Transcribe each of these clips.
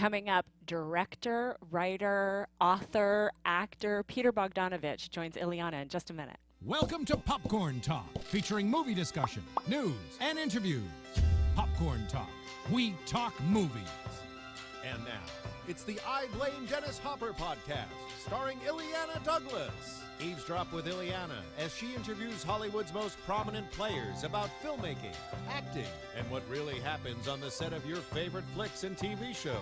Coming up, director, writer, author, actor Peter Bogdanovich joins Illeana in just a minute. Welcome to Popcorn Talk, featuring movie discussion, news, and interviews. Popcorn Talk. We talk movies. And now, it's the I Blame Dennis Hopper podcast, starring Illeana Douglas. Eavesdrop with Illeana as she interviews Hollywood's most prominent players about filmmaking, acting, and what really happens on the set of your favorite flicks and TV shows.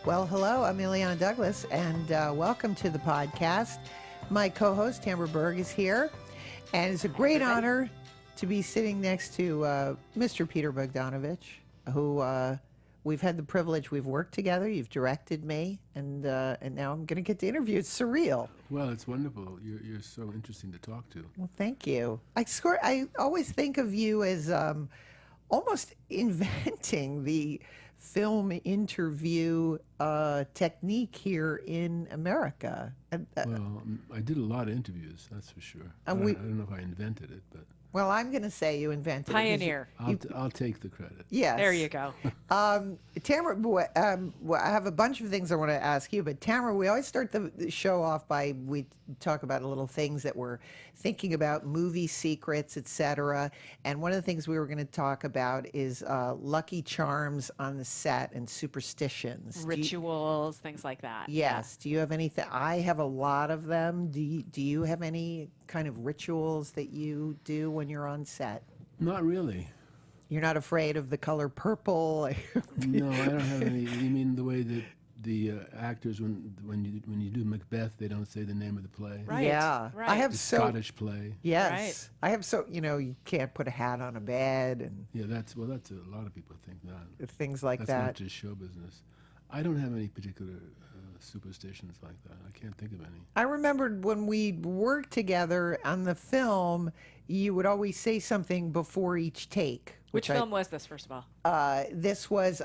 Well, hello, I'm Illeana Douglas, and welcome to the podcast. My co-host, Tamara Berg, is here, and it's a great honor to be sitting next to Mr. Peter Bogdanovich, who we've had the privilege, we've worked together, you've directed me, and now I'm going to get to interview. It's surreal. Well, it's wonderful. You're so interesting to talk to. Well, thank you. I always think of you as almost inventing the film interview technique here in America. Well, I did a lot of interviews, that's for sure. I don't know if I invented it, but... Well, I'm going to say you invented Pioneer. I'll take the credit. Yes. There you go. Tamara, I have a bunch of things I want to ask you, but Tamara, we always start the show off by, we talk about little things that we're thinking about, movie secrets, etc. And one of the things we were going to talk about is lucky charms on the set and superstitions. Rituals, things like that. Yes. Do you have anything? I have a lot of them. Do you have any kind of rituals that you do when you're on set? Not really. You're not afraid of the color purple? No, I don't have any. You mean the way that the actors, when you do Macbeth, they don't say the name of the play? Right. Yeah. Right. I have The so Scottish play. Yes. Right. I have you can't put a hat on a bed and Yeah, that's a lot of people think that. things like That's that. not just show business. I don't have any particular superstitions like that. I can't think of any. I remembered when we worked together on the film, you would always say something before each take. Which film was this, first of all? This was,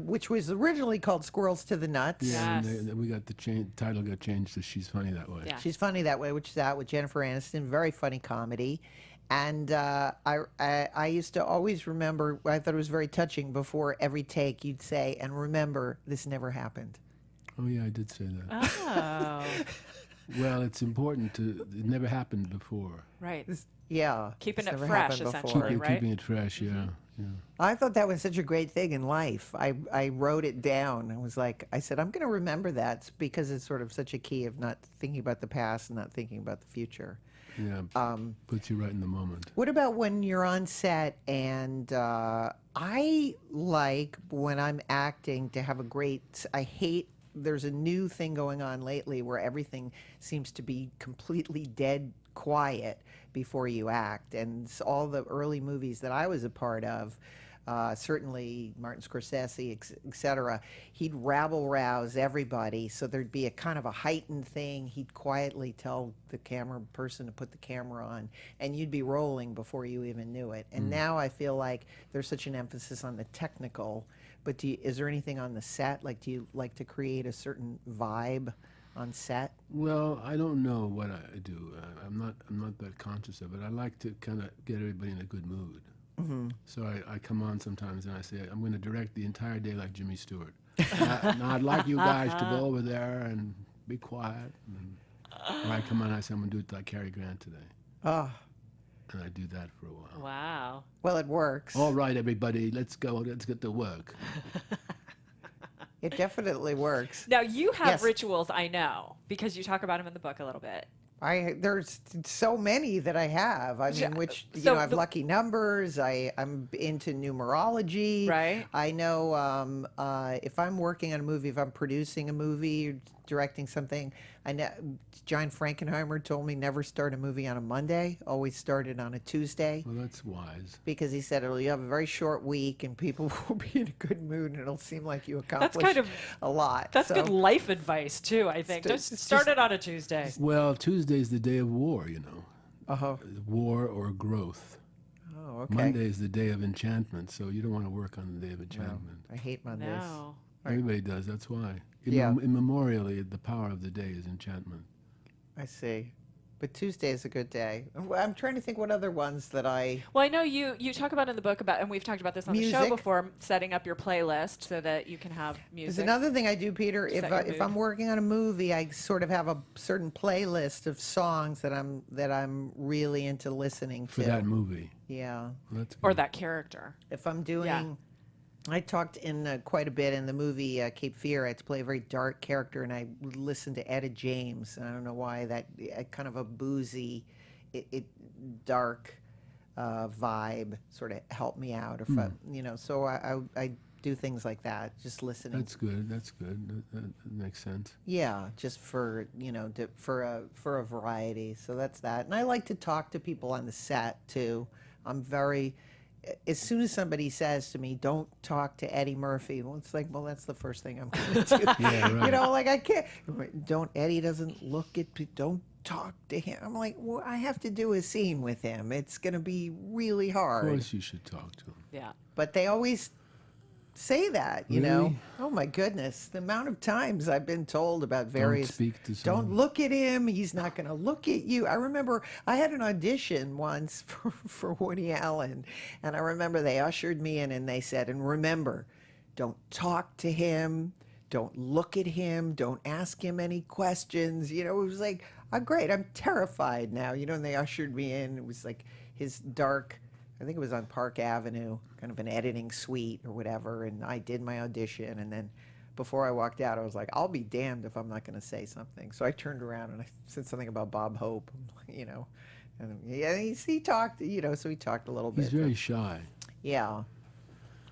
which was originally called Squirrels to the Nuts. Yes. Yeah, and we got the title got changed to She's Funny That Way. Yeah. She's Funny That Way, which is out with Jennifer Aniston, very funny comedy. And I used to always remember, I thought it was very touching, before every take you'd say, and remember, this never happened. Oh, yeah, I did say that. Oh, Well, it's important it never happened before. right. Yeah. Keeping it's it never fresh, happened essentially, before. right? Keeping it fresh, yeah. I thought that was such a great thing in life. I wrote it down. I said, I'm going to remember that because it's sort of such a key of not thinking about the past and not thinking about the future. Yeah, puts you right in the moment. What about when you're on set and I like when I'm acting to have there's a new thing going on lately where everything seems to be completely dead quiet before you act. And all the early movies that I was a part of, certainly Martin Scorsese, et cetera, he'd rabble-rouse everybody. So there'd be a kind of a heightened thing. He'd quietly tell the camera person to put the camera on, and you'd be rolling before you even knew it. And now I feel like there's such an emphasis on the technical. But is there anything on the set? Like, do you like to create a certain vibe on set? Well, I don't know what I do. I'm not that conscious of it. I like to kind of get everybody in a good mood. Mm-hmm. So I come on sometimes and I say, I'm going to direct the entire day like Jimmy Stewart. Now I'd like you guys to go over there and be quiet. Or I come on and I say, I'm going to do it like Cary Grant today. Oh, And I do that for a while. Wow. well, it works. All right, everybody, let's go. Let's get to work. It definitely works. Now, you have Yes. rituals, I know, because you talk about them in the book a little bit. There's so many that I have. I mean, which So I have lucky numbers. I'm into numerology. Right. I know if I'm working on a movie, if I'm producing a movie, directing something, I know John Frankenheimer told me never start a movie on a Monday. Always start it on a Tuesday. Well, that's wise. Because he said you have a very short week and people will be in a good mood and it'll seem like you accomplished kind of- a lot. That's So- good life advice, too, I think. Just start it on a Tuesday. Well, Tuesday's the day of war, Uh-huh. War or growth. Oh, okay. Monday is the day of enchantment, so you don't want to work on the day of enchantment. I hate Mondays. No. Everybody does, that's why. Yeah. Immemorially, the power of the day is enchantment. I see. But Tuesday is a good day. I'm trying to think what other ones that I... Well, I know you talk about in the book about, and we've talked about this on the show Music. before, setting up your playlist so that you can have There's music. another thing I do, Peter. Set your If I'm mood. working on a movie, I sort of have a certain playlist of songs that I'm really into listening For to. that movie. Yeah. Well, that's Or good. that character. If I'm doing... Yeah. I talked in quite a bit in the movie Cape Fear. I had to play a very dark character, and I listened to Etta James. And I don't know why that kind of a boozy, dark vibe sort of helped me out. If so I do things like that, just listening. That's good. That's good. That makes sense. Yeah, just for for a variety. So that's that. And I like to talk to people on the set too. I'm very. As soon as somebody says to me, "Don't talk to Eddie Murphy," well, it's like, well, that's the first thing I'm going to do. Yeah, right. Like I can't. Eddie doesn't look at. Don't talk to him. I'm like, well, I have to do a scene with him. It's going to be really Of hard. course you should talk to him. Yeah. But they always say that, you know. Really? Oh my goodness, the amount of times I've been told about various. Don't speak to Don't someone. look at him. He's not going to look at you. I remember I had an audition once for Woody Allen, and I remember they ushered me in and they said, "And remember, don't talk to him. Don't look at him. Don't ask him any questions." It was like, oh, great. I'm terrified now. And they ushered me in. It was like his dark. I think it was on Park Avenue, kind of an editing suite or whatever, and I did my audition, and then before I walked out, I was like, I'll be damned if I'm not going to say something. So I turned around and I said something about Bob Hope, and yeah, he talked, so he talked a little He's bit. very shy. Yeah.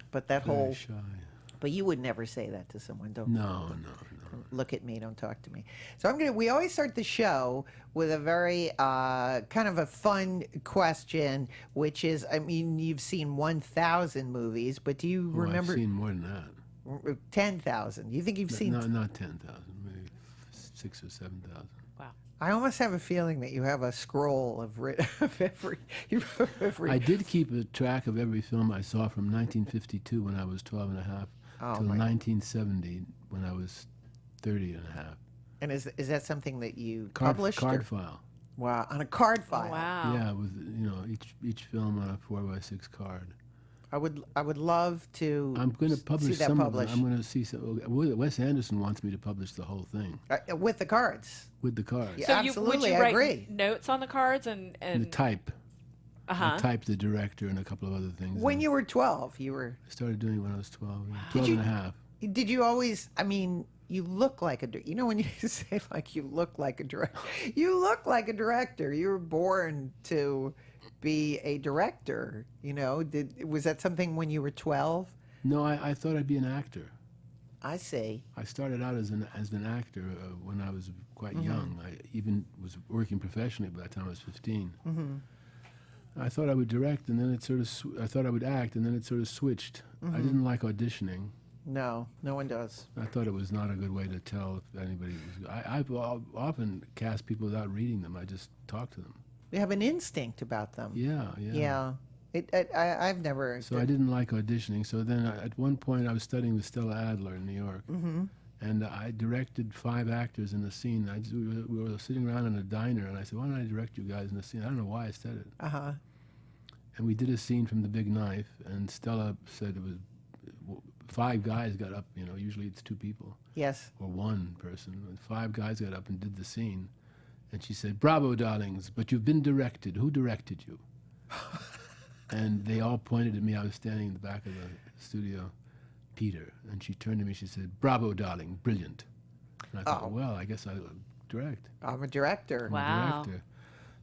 But that Very whole, shy. but you would never say that to someone, don't No. look at me, don't talk to me. So we always start the show with a very kind of a fun question, which is, you've seen 1,000 movies, but do you Oh, remember I've seen more than that. 10,000? You think you've seen? No, not 10,000. Maybe 6,000 or 7,000. Wow. I almost have a feeling that you have a scroll of every. I did keep a track of every film I saw from 1952 when I was 12 and a half till 1970 when I was 30 and a half. And is that something that you Card published? file. Wow, on a card Oh, file. wow. Yeah, with each film on a 4x6 card. I would love to. I'm going to see publish that some published. of them. I'm going to see some. Wes Anderson wants me to publish the whole thing With the cards. with the cards. Yeah. So Absolutely, would you I write agree. notes on the cards and And the type. uh-huh. I typed the director and a couple of other things. When and you were 12, you were. I started doing it when I was 12. 12 and a half. Did you always? You look like a. When you say like you look like a director, you look like a director. You were born to be a director. Was that something when you were 12? No, I thought I'd be an actor. I see. I started out as an actor when I was quite young. I even was working professionally by the time I was 15. I thought I would direct, and then I thought I would act, and then it sort of switched. I didn't like auditioning. No one does. I thought it was not a good way to tell if anybody was. I've often cast people without reading them. I just talk to them. You have an instinct about them. Yeah. Yeah. I've never. So I didn't like auditioning. So then at one point I was studying with Stella Adler in New York. And I directed 5 actors in the scene. We were sitting around in a diner, and I said, why don't I direct you guys in the scene? I don't know why I said it. Uh-huh. And we did a scene from The Big Knife, and Stella said it was 5 guys got up. Usually it's 2 people. Yes. Or 1 person. And 5 guys got up and did the scene. And she said, bravo, darlings, but you've been directed. Who directed you? And they all pointed at me. I was standing in the back of the studio. Peter. And she turned to me, she said, bravo, darling, brilliant. And I thought, well, I guess I'll direct. I'm a director. I'm a Wow. director.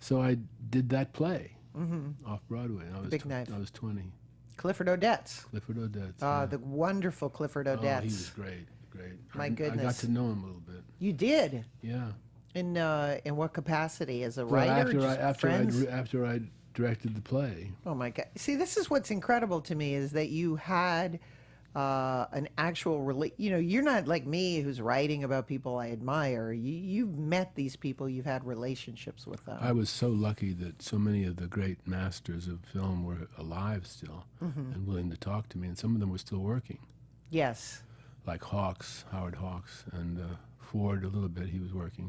So I did that play off Broadway. I was Big Knife. I was 20. Clifford Odets. Clifford Odets. The wonderful Clifford Oh, Odets. he was great. My I got goodness. to know him a little bit. You did. Yeah. In what capacity? As a Well, writer? Friends? after I directed the play. Oh my God! See, this is what's incredible to me is that you had an actual you're not like me who's writing about people I admire. You've met these people. You've had relationships with them. I was so lucky that so many of the great masters of film were alive still and willing to talk to me, and some of them were still working. Yes. Like Howard Hawks, and Ford a little bit. He was working.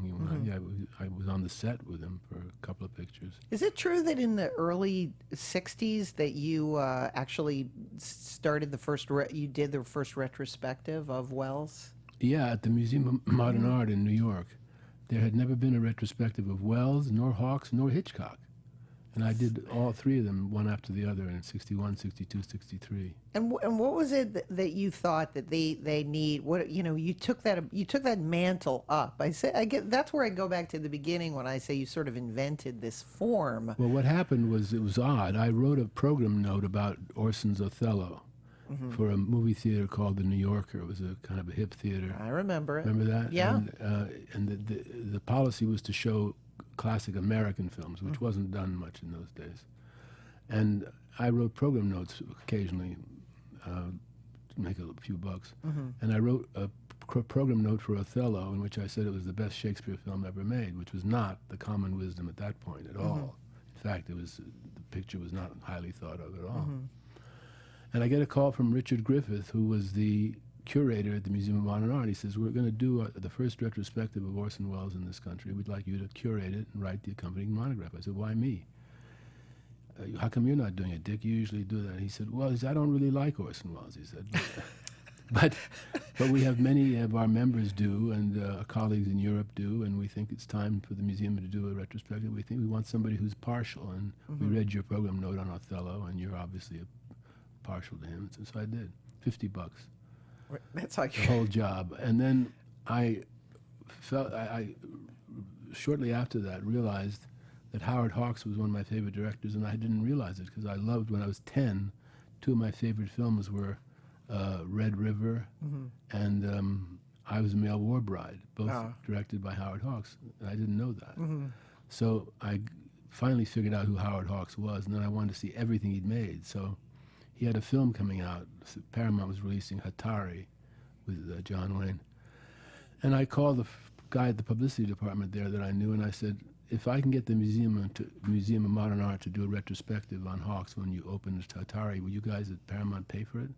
I was on the set with him for a couple of pictures. Is it true that in the early 60s that you actually started you did the first retrospective of Wells? Yeah, at the Museum of Modern Art in New York. There had never been a retrospective of Wells, nor Hawks, nor Hitchcock. And I did all three of them, one after the other, in 61, 62, 63. And what was it that you thought that they need? What you took that mantle up. I get that's where I go back to the beginning when I say you sort of invented this form. Well, what happened was, it was odd. I wrote a program note about Orson's Othello for a movie theater called the New Yorker. It was a kind of a hip theater. I remember it. Remember that? Yeah. And the policy was to show classic American films, which wasn't done much in those days. And I wrote program notes occasionally to make a few bucks. And I wrote a program note for Othello in which I said it was the best Shakespeare film ever made, which was not the common wisdom at that point at all. In fact, the picture was not highly thought of at all. And I get a call from Richard Griffith, who was the curator at the Museum of Modern Art. He says, we're going to do the first retrospective of Orson Welles in this country. We'd like you to curate it and write the accompanying monograph. I said, why me? How come you're not doing it, Dick? You usually do that. He said, well, I don't really like Orson Welles, he said. but we have many of our members do, and our colleagues in Europe do, and we think it's time for the museum to do a retrospective. We think we want somebody who's partial, and we read your program note on Othello, and you're obviously partial to him. So I did. $50. That's how the whole job. And then I shortly after that realized that Howard Hawks was one of my favorite directors, and I didn't realize it because I loved, when I was 10, two of my favorite films were Red River and I Was a Male War Bride, both directed by Howard Hawks. And I didn't know that. So I finally figured out who Howard Hawks was, and then I wanted to see everything he'd made. So he had a film coming out. Paramount was releasing Hatari with John Wayne. And I called the guy at the publicity department there that I knew, and I said, if I can get the Museum of Modern Art to do a retrospective on Hawks when you open Hatari, will you guys at Paramount pay for it?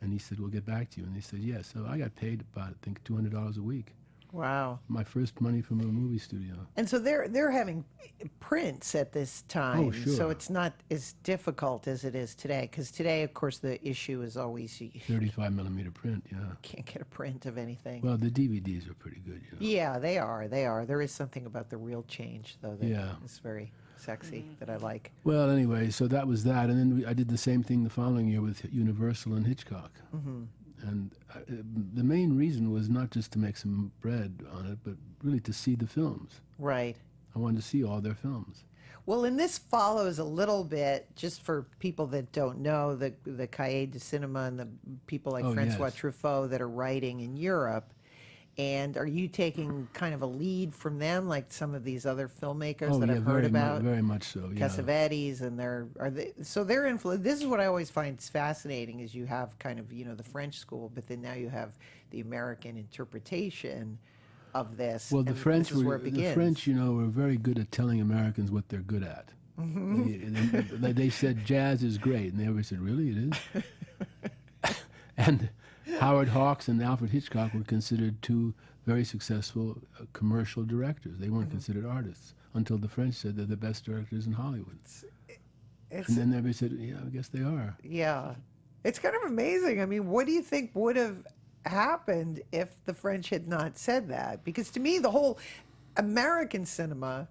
And he said, we'll get back to you. And he said, yes. So I got paid about, I think, $200 a week. Wow. My first money from a movie studio. And so they're having prints at this time. Oh, sure. So it's not as difficult as it is today. Because today, of course, the issue is always you 35 millimeter print, yeah. can't get a print of anything. Well, the DVDs are pretty good, you know. Yeah, they are. There is something about the real change, though, that is very sexy, that I like. Well, anyway, so that was that. And then I did the same thing the following year with Universal and Hitchcock. And the main reason was not just to make some bread on it, but really to see the films. Right. I wanted to see all their films. Well, and this follows a little bit, just for people that don't know, the Cahiers du Cinema and the people like Francois Truffaut that are writing in Europe. And are you taking kind of a lead from them, like some of these other filmmakers that I've heard about? Very much so, yeah. Cassavetes, and their influence. This is what I always find fascinating, is you have kind of, the French school, but then now you have the American interpretation of this. Well, the French where it begins. The French, were very good at telling Americans what they're good at. They said jazz is great, and they always said, really, it is? And Howard Hawks and Alfred Hitchcock were considered two very successful commercial directors. They weren't considered artists until the French said they're the best directors in Hollywood. And then everybody said, yeah, I guess they are. Yeah. It's kind of amazing. I mean, what do you think would have happened if the French had not said that? Because to me, the whole American cinema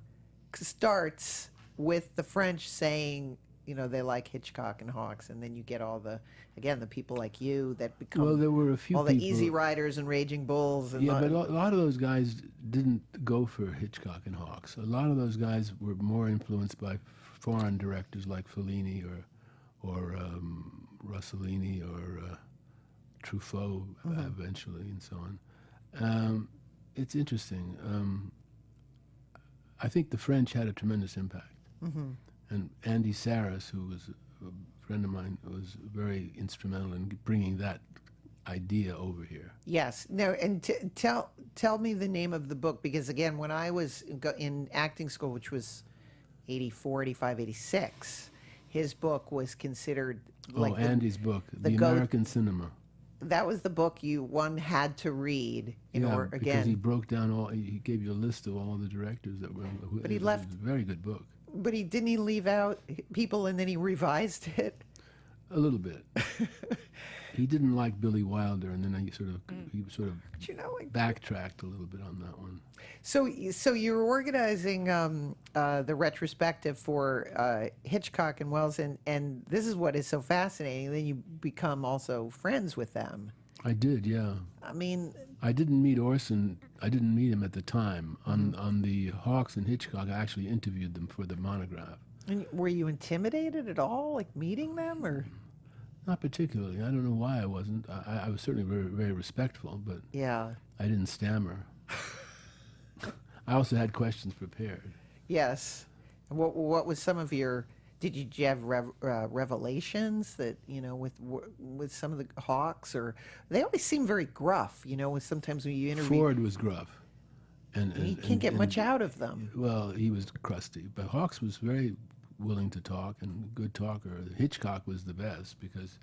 starts with the French saying, they like Hitchcock and Hawks, and then you get all the people like you that become there were a few all the Easy Riders and Raging Bulls. And but a lot of those guys didn't go for Hitchcock and Hawks. A lot of those guys were more influenced by foreign directors like Fellini or Rossellini or Truffaut eventually, and so on. It's interesting. I think the French had a tremendous impact. And Andy Saris, who was a friend of mine, was very instrumental in bringing that idea over here. Yes. No, and tell me the name of the book, because, again, when I was in acting school, which was 84, 85, 86, his book was considered Andy's book, The American Cinema. that was the book one had to read in order because again. he broke down he gave you a list of all the directors that were. But he it left- was a very good book. But didn't he leave out people and then he revised it? A little bit. He didn't like Billy Wilder, and then he sort of But you know, like, backtracked a little bit on that one. so you're organizing the retrospective for Hitchcock and Wells, and this is what is so fascinating. Then you become also friends with them. I did, yeah. I mean, I didn't meet Orson. I didn't meet him at the time. On the Hawks and Hitchcock, I actually interviewed them for the monograph. and were you intimidated at all, like meeting them, or? Not particularly. I don't know why I wasn't. I was certainly very, very respectful, but Yeah. I didn't stammer. I also had questions prepared. Yes. What was some of your? Did you have revelations that with some of the Hawks, or they always seem very gruff? With sometimes when you interview, Ford was gruff, and you can't get much out of them. Well, he was crusty, but Hawks was very willing to talk and a good talker. Hitchcock was the best because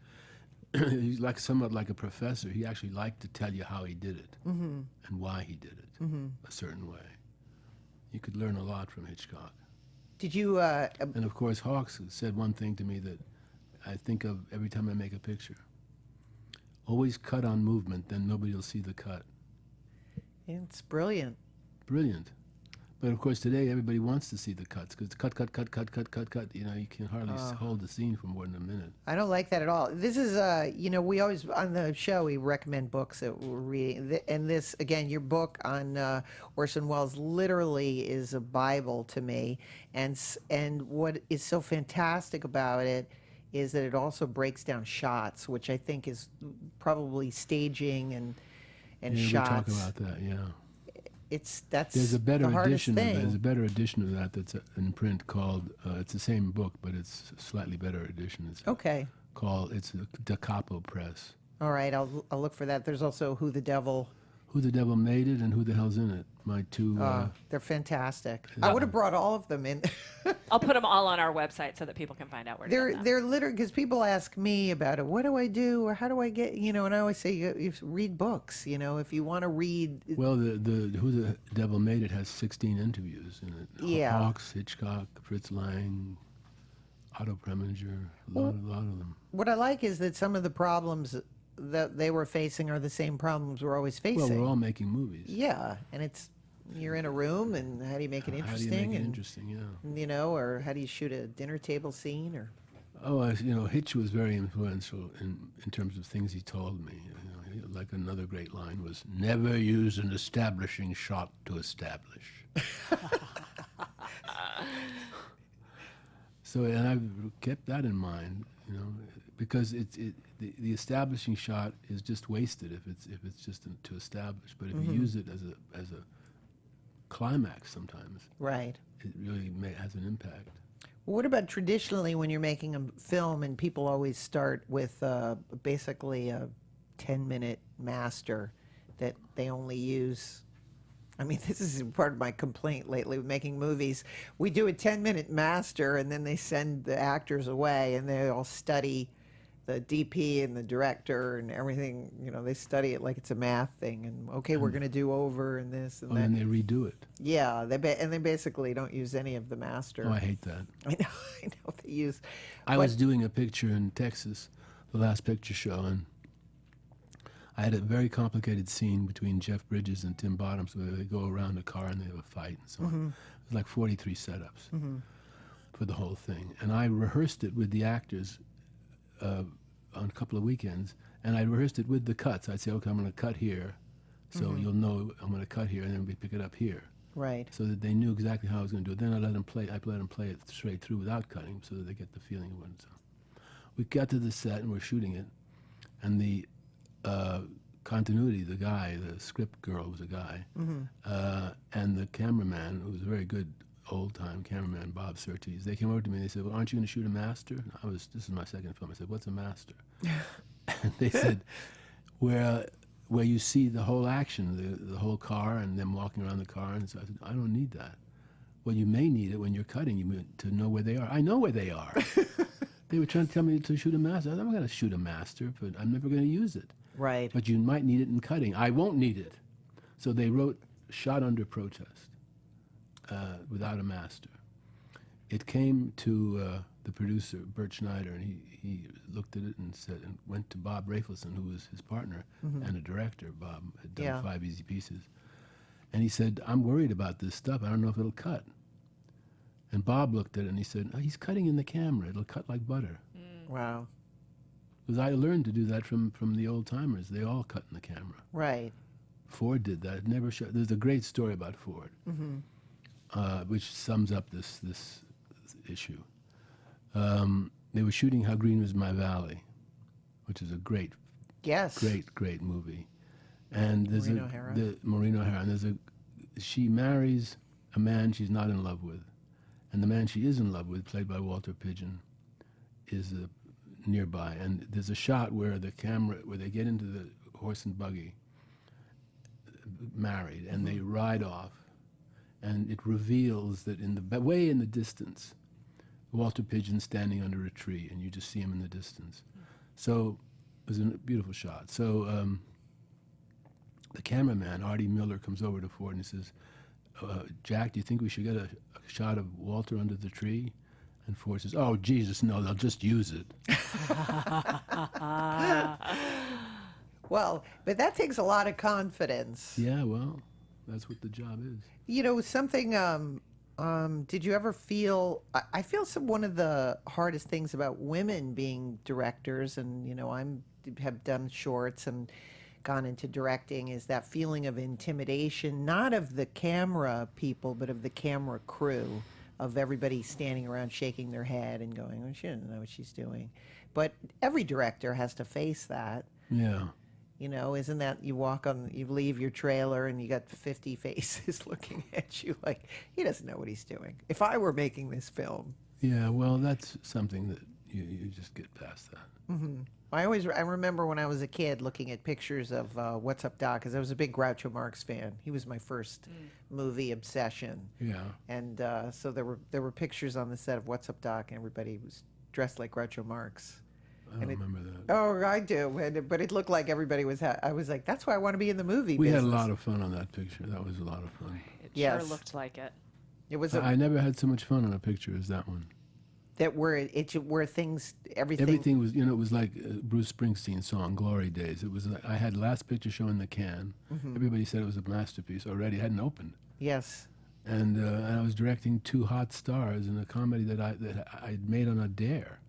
he's somewhat like a professor. He actually liked to tell you how he did it and why he did it a certain way. You could learn a lot from Hitchcock. Did you? And of course, Hawks said one thing to me that I think of every time I make a picture. Always cut on movement, then nobody will see the cut. It's brilliant. Brilliant. But of course, today everybody wants to see the cuts because cut. You can hardly hold the scene for more than a minute. I don't like that at all. This is, we always, on the show, we recommend books that we're reading. And this, again, your book on Orson Welles literally is a Bible to me. And what is so fantastic about it is that it also breaks down shots, which I think is probably staging and Yeah, shots. we talk about that, yeah. That's There's a better the hardest edition. thing. There's a better edition of that that's in print called. It's the same book, but it's a slightly better edition. It's Okay. It's a Da Capo Press. All right, I'll look for that. There's also Who the Devil. Who the Devil Made It and Who the Hell's in It? My two. They're fantastic. I would have brought all of them in. I'll put them all on our website so that people can find out where to get them. They're literally, because people ask me about it. What do I do, or how do I get? And I always say you read books. If you want to read. Well, the Who the Devil Made It has 16 interviews in it. Yeah. Hawks, Hitchcock, Fritz Lang, Otto Preminger, a lot of them. What I like is that some of the problems that they were facing are the same problems we're always facing. Well, we're all making movies. Yeah, and you're in a room, and how do you make it interesting? How do you make it and, interesting? Yeah. Or how do you shoot a dinner table scene? Or Oh, Hitch was very influential in terms of things he told me. Like another great line was, "Never use an establishing shot to establish." So, and I've kept that in mind, because the establishing shot is just wasted if it's just to establish. But if you use it as a climax, sometimes right. it really has an impact. What about traditionally when you're making a film and people always start with basically a 10-minute master that they only use? I mean, this is part of my complaint lately with making movies. We do a 10-minute master and then they send the actors away and they all study the DP and the director and everything. They study it like it's a math thing. And okay, we're going to do over and this and that. And they redo it. Yeah, they basically don't use any of the master. Oh, I hate that. I know they use. I was doing a picture in Texas, the last picture show, and I had a very complicated scene between Jeff Bridges and Tim Bottoms where they go around a car and they have a fight and so on. It was like 43 setups for the whole thing. And I rehearsed it with the actors on a couple of weekends, and I rehearsed it with the cuts. I'd say, okay, I'm going to cut here, so you'll know I'm going to cut here, and then we pick it up here. Right. So that they knew exactly how I was going to do it. Then I let them play it straight through without cutting, so that they get the feeling of it. So we got to the set and we're shooting it, and the continuity, the script girl was a guy, and the cameraman, who was a very good old-time cameraman, Bob Surtees, they came over to me and they said, "Well, aren't you going to shoot a master?" And this is my second film. I said, "What's a master?" And they said, where you see the whole action, the whole car and them walking around the car. And so I said, "I don't need that." Well, you may need it when you're cutting, to know where they are. I know where they are. They were trying to tell me to shoot a master. I'm not going to shoot a master, but I'm never going to use it. Right. But you might need it in cutting. I won't need it. So they wrote "Shot Under Protest" without a master. It came to the producer, Bert Schneider, and he looked at it and said, and went to Bob Rafelson, who was his partner and a director. Bob had done 5 Easy Pieces. And he said, I'm worried about this stuff. I don't know if it'll cut. And Bob looked at it and he said, oh, he's cutting in the camera. It'll cut like butter. Wow. Because I learned to do that from the old timers. They all cut in the camera. Right. Ford did that. It never showed. There's a great story about Ford, which sums up this issue. They were shooting How Green Was My Valley, which is a great movie. And there's Maureen O'Hara. And she marries a man she's not in love with, and the man she is in love with, played by Walter Pidgeon, is nearby. And there's a shot where they get into the horse and buggy, married, and they ride off, and it reveals that way in the distance, Walter Pidgeon standing under a tree, and you just see him in the distance. So it was a beautiful shot. So the cameraman, Artie Miller, comes over to Ford and he says, Jack, do you think we should get a shot of Walter under the tree? And Ford says, oh, Jesus, no, they'll just use it. Well, but that takes a lot of confidence. Yeah, well, that's what the job is. You know, something, did you ever feel, I feel one of the hardest things about women being directors, and, you know, have done shorts and gone into directing, is that feeling of intimidation, not of the camera people, but of the camera crew, of everybody standing around shaking their head and going, oh, she doesn't know what she's doing. But every director has to face that. Yeah. You know, isn't that you leave your trailer and you got 50 faces looking at you like, he doesn't know what he's doing. If I were making this film. Yeah, well, that's something that you just get past that. Mm-hmm. I remember when I was a kid looking at pictures of What's Up, Doc, because I was a big Groucho Marx fan. He was my first movie obsession. Yeah. And so there were pictures on the set of What's Up, Doc, and everybody was dressed like Groucho Marx. I don't remember that. Oh, I do. But it looked like everybody was. I was like, that's why I want to be in the movie We business. had a lot of fun on that picture. That was a lot of fun. It Yes. sure looked like it. It was. I never had so much fun on a picture as that one. Where things, everything. Everything was, it was like Bruce Springsteen's song, Glory Days. It was like, I had Last Picture Show in the can. Everybody said it was a masterpiece already. It hadn't opened. Yes. And I was directing 2 hot stars in a comedy that I'd made on a dare.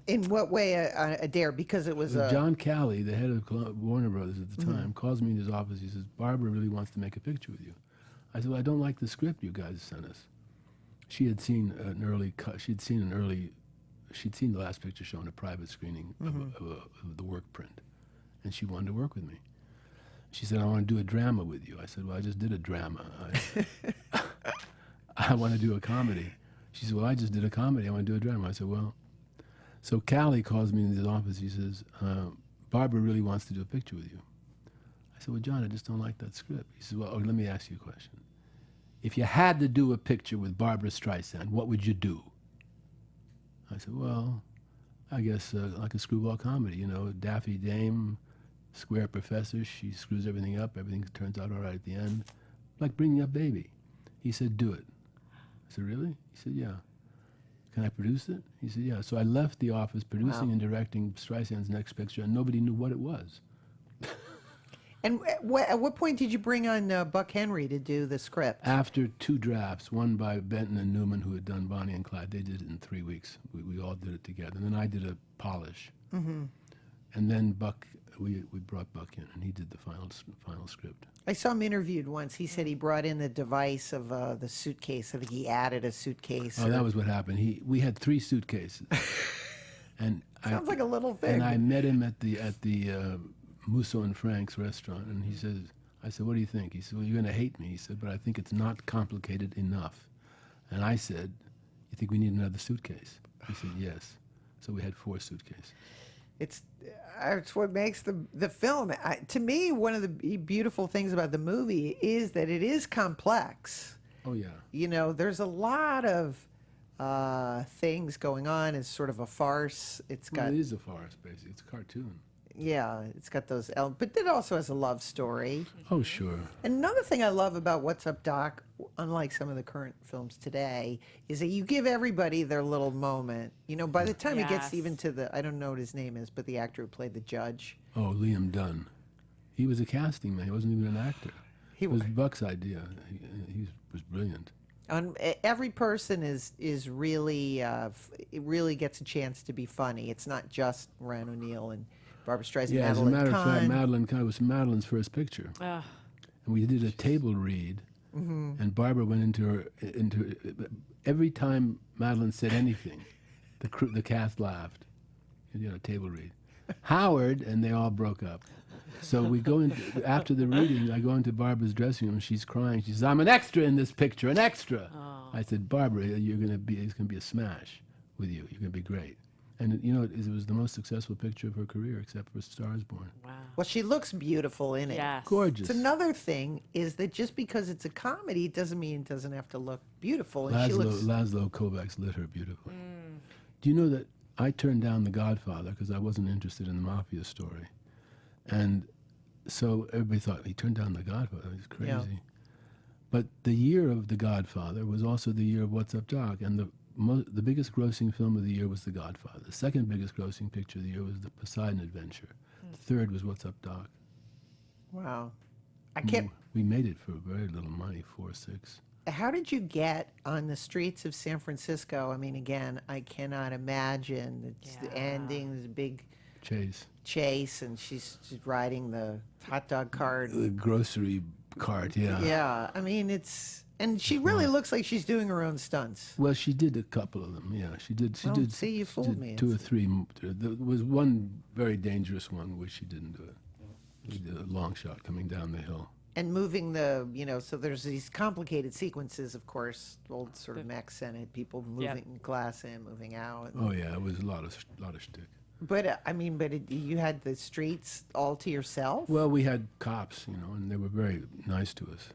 In what way a dare? Because it was John Calley, the head of Warner Brothers at the time, calls me in his office. He says, Barbara really wants to make a picture with you. I said, well, I don't like the script you guys sent us. She had seen an early cut. She'd seen the Last Picture Show in a private screening of the work print, and she wanted to work with me. She said, I want to do a drama with you. I said, well, I just did a drama. I want to do a comedy. She said, well, I just did a comedy. I want to do a drama. I said, well. So Callie calls me in his office. He says, Barbara really wants to do a picture with you. I said, well, John, I just don't like that script. He says, well, let me ask you a question. If you had to do a picture with Barbara Streisand, what would you do? I said, well, I guess like a screwball comedy, Daffy Dame, square professor, she screws everything up, everything turns out all right at the end, like Bringing Up Baby. He said, do it. I said, really? He said, yeah. Can I produce it? He said, yeah. So I left the office producing and directing Streisand's next picture, and nobody knew what it was. And at what point did you bring on Buck Henry to do the script? After 2 drafts, one by Benton and Newman, who had done Bonnie and Clyde. They did it in 3 weeks. We all did it together. And then I did a polish. And then Buck, we brought Buck in, and he did the final script. I saw him interviewed once. He said he brought in the device of the suitcase. I think he added a suitcase. Oh, that was what happened. We had 3 suitcases. And Sounds like a little thing. And I met him at the Musso and Frank's restaurant, and he says, I said, what do you think? He said, well, you're going to hate me. He said, but I think it's not complicated enough. And I said, you think we need another suitcase? He said, yes. So we had 4 suitcases. It's what makes the film. To me, one of the beautiful things about the movie is that it is complex. Oh, yeah. There's a lot of things going on. It's sort of a farce. It is a farce, basically. It's a cartoon. Yeah, it's got those, but it also has a love story. Oh, sure. And another thing I love about What's Up, Doc, unlike some of the current films today, is that you give everybody their little moment. You know, by the time it gets Yes. even to the, I don't know what his name is, but the actor who played the judge. Oh, Liam Dunn. He was a casting man. He wasn't even an actor. He It was Buck's idea. He was brilliant. Every person is really, it really gets a chance to be funny. It's not just Ryan O'Neal and Barbara Streisand, Yeah, as a Madeline matter of fact, Kahn. Madeline Kahn was Madeline's first picture. Ugh. And we did a table read, and Barbara went into every time Madeline said anything, the cast laughed. You know, table read. Howard, and they all broke up. So we go in after the reading. I go into Barbara's dressing room. She's crying. She says, "I'm an extra in this picture, an extra." Oh. I said, "Barbara, it's gonna be a smash with you. You're gonna be great." And you know, it was the most successful picture of her career, except for *Stars Born*. Wow. Well, she looks beautiful in it. Yes. Gorgeous. It's another thing is that just because it's a comedy doesn't mean it doesn't have to look beautiful. And she looks. Laszlo Kovacs lit her beautifully. Do you know that I turned down The Godfather because I wasn't interested in the mafia story, and so everybody thought he turned down The Godfather. He's crazy. Yeah. But the year of The Godfather was also the year of What's Up, Doc, and the biggest grossing film of the year was The Godfather. The second biggest grossing picture of the year was The Poseidon Adventure. The third was What's Up, Doc. Wow. I can't. We made it for very little money, 4-6. How did you get on the streets of San Francisco? I mean, again, I cannot imagine. It's the Yeah. ending. There's a big chase, and she's riding the hot dog cart. The grocery cart, yeah. Yeah, I mean, and she really looks like she's doing her own stunts. Well, she did a couple of them. Yeah, she did. She Well, did. see, you she fooled did me. 2 or 3. There was one very dangerous one where she didn't do it. She did a long shot coming down the hill. And moving so there's these complicated sequences, of course, old sort of Max Sennett, people moving glass in, moving out. Oh yeah, it was a lot of shtick. But you had the streets all to yourself? Well, we had cops, and they were very nice to us.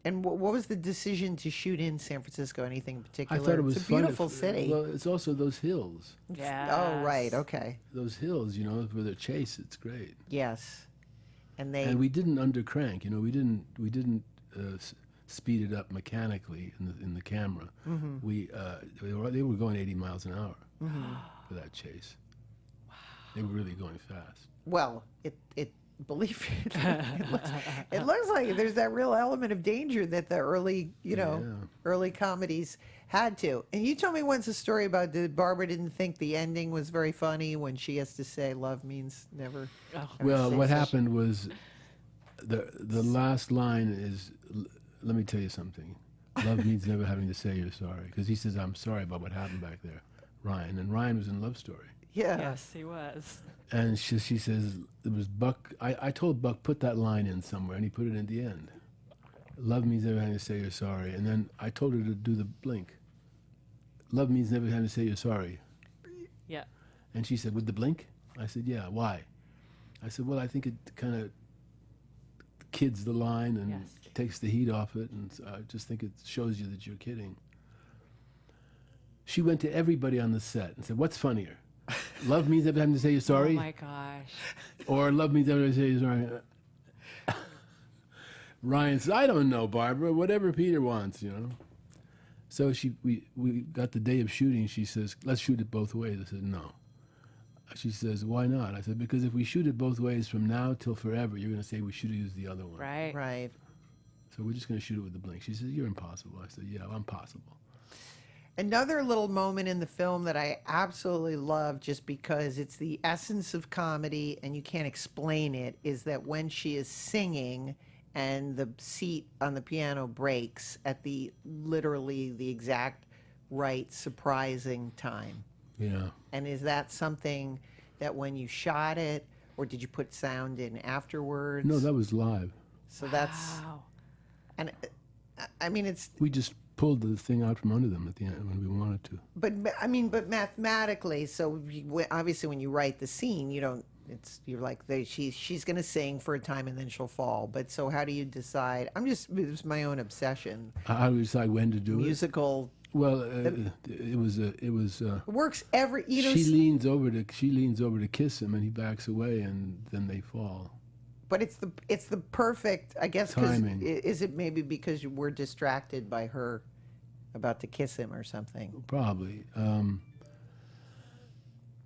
And what was the decision to shoot in San Francisco? Anything in I particular? thought it was it's a fun. beautiful city. Well, it's also those hills. Oh, right. Okay. Those hills, for the chase, it's great. Yes. And And we didn't undercrank. We didn't speed it up mechanically in the camera. Mm-hmm. They were going 80 miles an hour for that chase. Wow. They were really going fast. Well, believe me, it looks like there's that real element of danger that the early comedies had to. And you told me once a story about Barbara didn't think the ending was very funny when she has to say love means never. Oh. Well, what happened was the last line is, let me tell you something. Love means never having to say you're sorry. Because he says, I'm sorry about what happened back there, Ryan. And Ryan was in Love Story. Yeah. Yes, he was. And she says, it was Buck. I told Buck, put that line in somewhere, and he put it in the end. Love means never having to say you're sorry. And then I told her to do the blink. Love means never having to say you're sorry. Yeah. And she said, with the blink? I said, yeah, why? I said, well, I think it kind of kids the line and Yes. takes the heat off it, and I just think it shows you that you're kidding. She went to everybody on the set and said, what's funnier? Love means never having to say you're sorry? Oh my gosh. Or love means never having to say you're sorry? Ryan says, I don't know, Barbara, whatever Peter wants, So we got the day of shooting. She says, let's shoot it both ways. I said, no. She says, why not? I said, because if we shoot it both ways from now till forever, you're going to say we should have used the other one. Right. Right. So we're just going to shoot it with the blink. She says, you're impossible. I said, yeah, I'm possible. Another little moment in the film that I absolutely love, just because it's the essence of comedy and you can't explain it, is that when she is singing and the seat on the piano breaks at literally the exact right surprising time. Yeah. And is that something that when you shot it, or did you put sound in afterwards? No, that was live. So that's, Wow. and I mean, We just pulled the thing out from under them at the end when we wanted to. but mathematically, so obviously when you write the scene, you're like, she's going to sing for a time and then she'll fall. But so how do you decide? It's my own obsession. How do we decide when to do Musical Well, it was. It works every. You know, She leans over to kiss him, and he backs away, and then they fall. but it's the perfect. I guess 'cause Timing. is it maybe because we're distracted by her about to kiss him or something? Probably.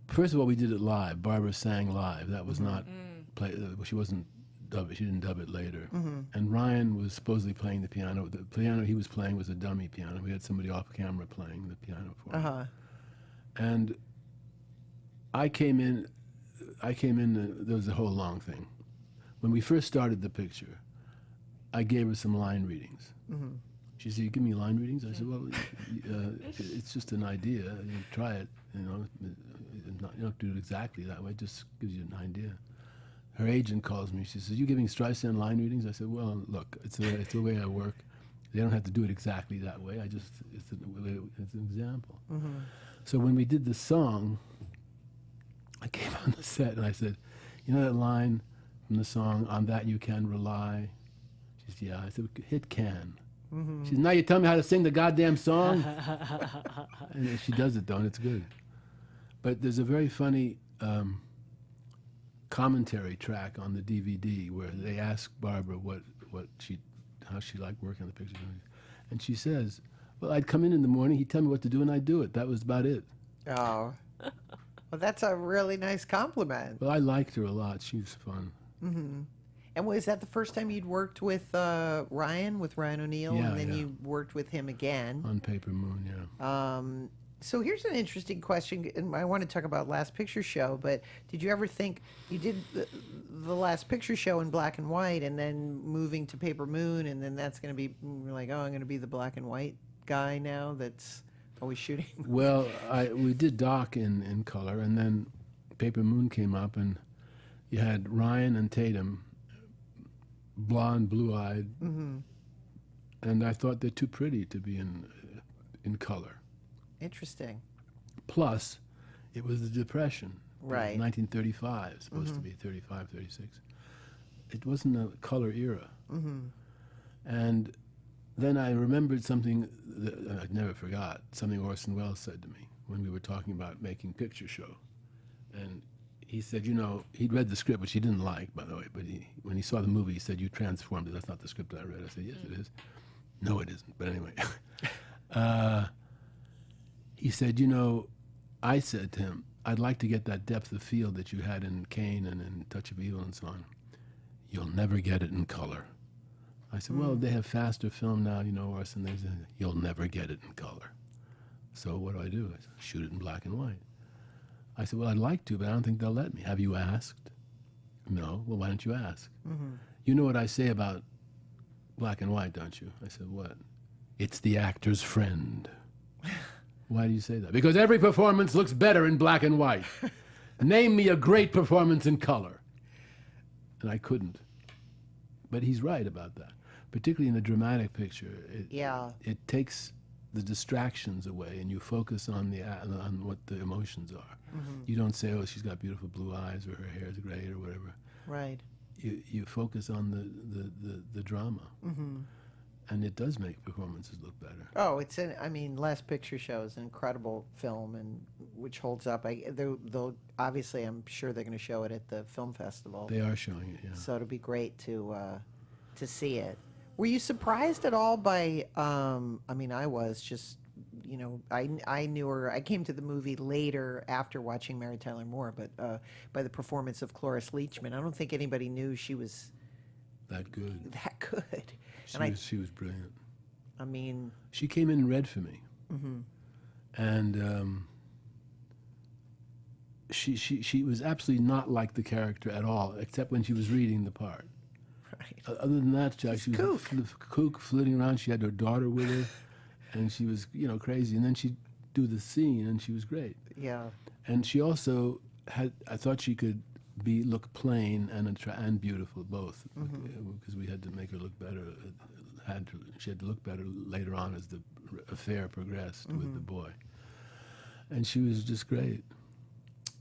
First of all, we did it live. Barbara sang live. That was not play. She wasn't dub it. She didn't dub it later. And Ryan was supposedly playing the piano. The piano he was playing was a dummy piano. We had somebody off camera playing the piano for him. And I came in. There was a whole long thing. When we first started the picture, I gave her some line readings. She said, "You give me line readings?" I said, "Well, it's just an idea. You try it. You know, you don't have to do it exactly that way. It just gives you an idea." Her agent calls me. She says, "You giving Streisand line readings?" I said, "Well, look, it's the way I work. They don't have to do it exactly that way. It's an example." So when we did the song, I came on the set and I said, "You know that line from the song, 'On That You Can Rely'?" She said, "Yeah." I said, "Hit can." She said, "Now you tell me how to sing the goddamn song?" And she does it though, and it's good. But there's a very funny commentary track on the DVD where they ask Barbara how she liked working on the picture, and she says, "Well, I'd come in the morning, he'd tell me what to do, and I'd do it. That was about it." Oh, well, that's a really nice compliment. Well, I liked her a lot. She was fun. And was that the first time you'd worked with Ryan O'Neill, Yeah, and then yeah. you worked with him again? On Paper Moon, yeah. So here's an interesting question, and I want to talk about Last Picture Show, but did you ever think you did the Last Picture Show in black and white, and then moving to Paper Moon, and then that's going to be like, oh, I'm going to be the black and white guy now that's always shooting? Well, we did Doc in color, and then Paper Moon came up, and you had Ryan and Tatum, blonde, blue-eyed, and I thought they're too pretty to be in color. Interesting. Plus, it was the Depression. Right. 1935, supposed to be 35, 36. It wasn't a color era. And then I remembered something that I never forgot, something Orson Welles said to me when we were talking about making Picture Show. And he said, you know, he'd read the script, which he didn't like, by the way, but when he saw the movie, he said, "You transformed it. That's not the script that I read." I said, "Yes, it is." "No, it isn't." But anyway. He said, "You know," I said to him, "I'd like to get that depth of field that you had in Kane and in Touch of Evil and so on. You'll never get it in color." I said, "Well, they have faster film now, you know, Orson." They said, "You'll never get it in color." So what do? I said, "Shoot it in black and white." I said, "Well, I'd like to, but I don't think they'll let me." "Have you asked?" "No." "Well, why don't you ask?" "You know what I say about black and white, don't you?" I said, "What?" "It's the actor's friend." "Why do you say that?" "Because every performance looks better in black and white. Name me a great performance in color." And I couldn't. But he's right about that. Particularly in a dramatic picture, it takes the distractions away, and you focus on what the emotions are. You don't say, "Oh, she's got beautiful blue eyes," or "Her hair's great," or whatever. Right. You focus on the drama. And it does make performances look better. Oh, Last Picture Show is an incredible film, and which holds up. They'll obviously, I'm sure they're going to show it at the film festival. They are showing it, yeah. So it'll be great to see it. Were you surprised at all by? I was just, you know, I knew her. I came to the movie later after watching Mary Tyler Moore, but by the performance of Cloris Leachman, I don't think anybody knew she was that good. That good. She was brilliant. I mean, she came in and read for me, and she was absolutely not like the character at all, except when she was reading the part. Right. Other than that, she was kook flitting around. She had her daughter with her, and she was, you know, crazy. And then she'd do the scene, and she was great. Yeah. And she also I thought she could look plain and beautiful both, because we had to make her look better. She had to look better later on as the affair progressed with the boy, and she was just great.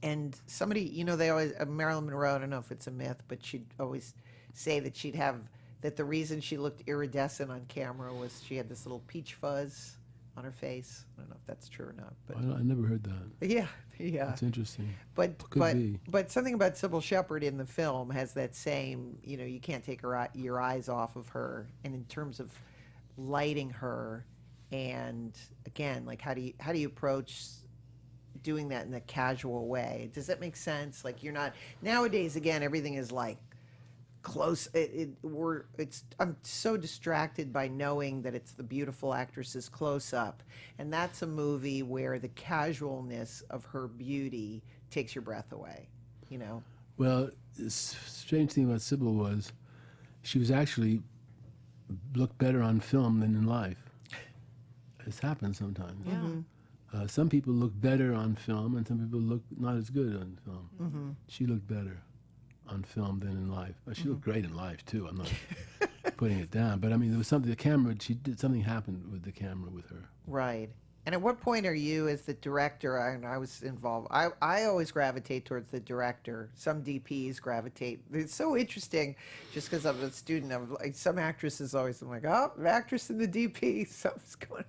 And somebody, you know, they always Marilyn Monroe. I don't know if it's a myth, but she'd always say that the reason she looked iridescent on camera was she had this little peach fuzz on her face. I don't know if that's true or not, but I never heard that. yeah, yeah. That's interesting. But Could be. but something about Sybil Shepherd in the film has that same, you can't take your eyes off of her. And in terms of lighting her, and again, like how do you approach doing that in a casual way? Does that make sense? Like you're not nowadays. Again, everything is like close. I'm so distracted by knowing that it's the beautiful actress's close up, and that's a movie where the casualness of her beauty takes your breath away. Well, the strange thing about Sybil was she was actually looked better on film than in life. This happens sometimes. Yeah. Some people look better on film, and some people look not as good on film. She looked better on film than in life. She looked great in life too. I'm not putting it down, but I mean, there was something. Something happened with the camera with her. Right. And at what point are you, as the director, and I was involved, I always gravitate towards the director. Some DPs gravitate. It's so interesting, just because I'm a student of, like, some actresses always, I'm like, oh, the actress and the DP, something's going,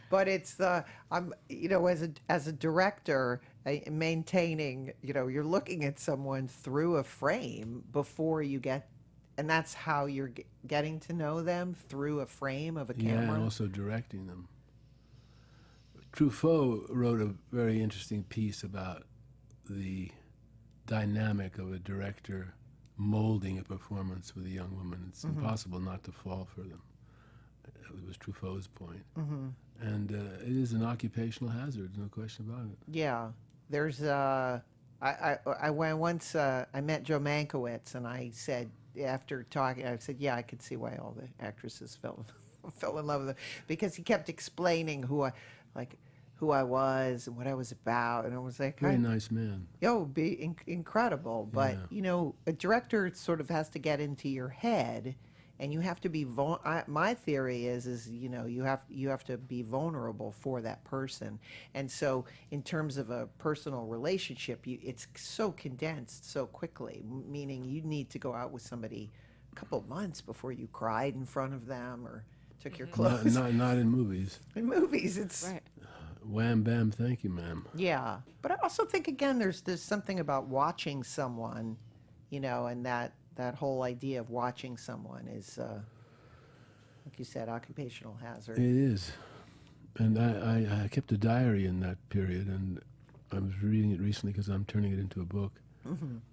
but it's as a director, maintaining, you're looking at someone through a frame before you get, and that's how you're getting to know them, through a frame of a camera. Yeah, and also directing them. Truffaut wrote a very interesting piece about the dynamic of a director molding a performance with a young woman. It's impossible not to fall for them. It was Truffaut's point. And it is an occupational hazard, no question about it. Yeah. There's I met Joe Mankiewicz, and I said, after talking, I said, yeah, I could see why all the actresses fell in love with him, because he kept explaining who I was and what I was about, and I was like, Very nice man. incredible. But a director sort of has to get into your head, and you have to be my theory is you have to be vulnerable for that person. And so in terms of a personal relationship, it's so condensed so quickly, meaning you need to go out with somebody a couple of months before you cried in front of them or took your clothes. Not in movies. In movies, it's Right. Wham, bam, thank you, ma'am. yeah. But I also think, again, there's something about watching someone, and that whole idea of watching someone is, like you said, occupational hazard. It is. And I kept a diary in that period, and I was reading it recently because I'm turning it into a book.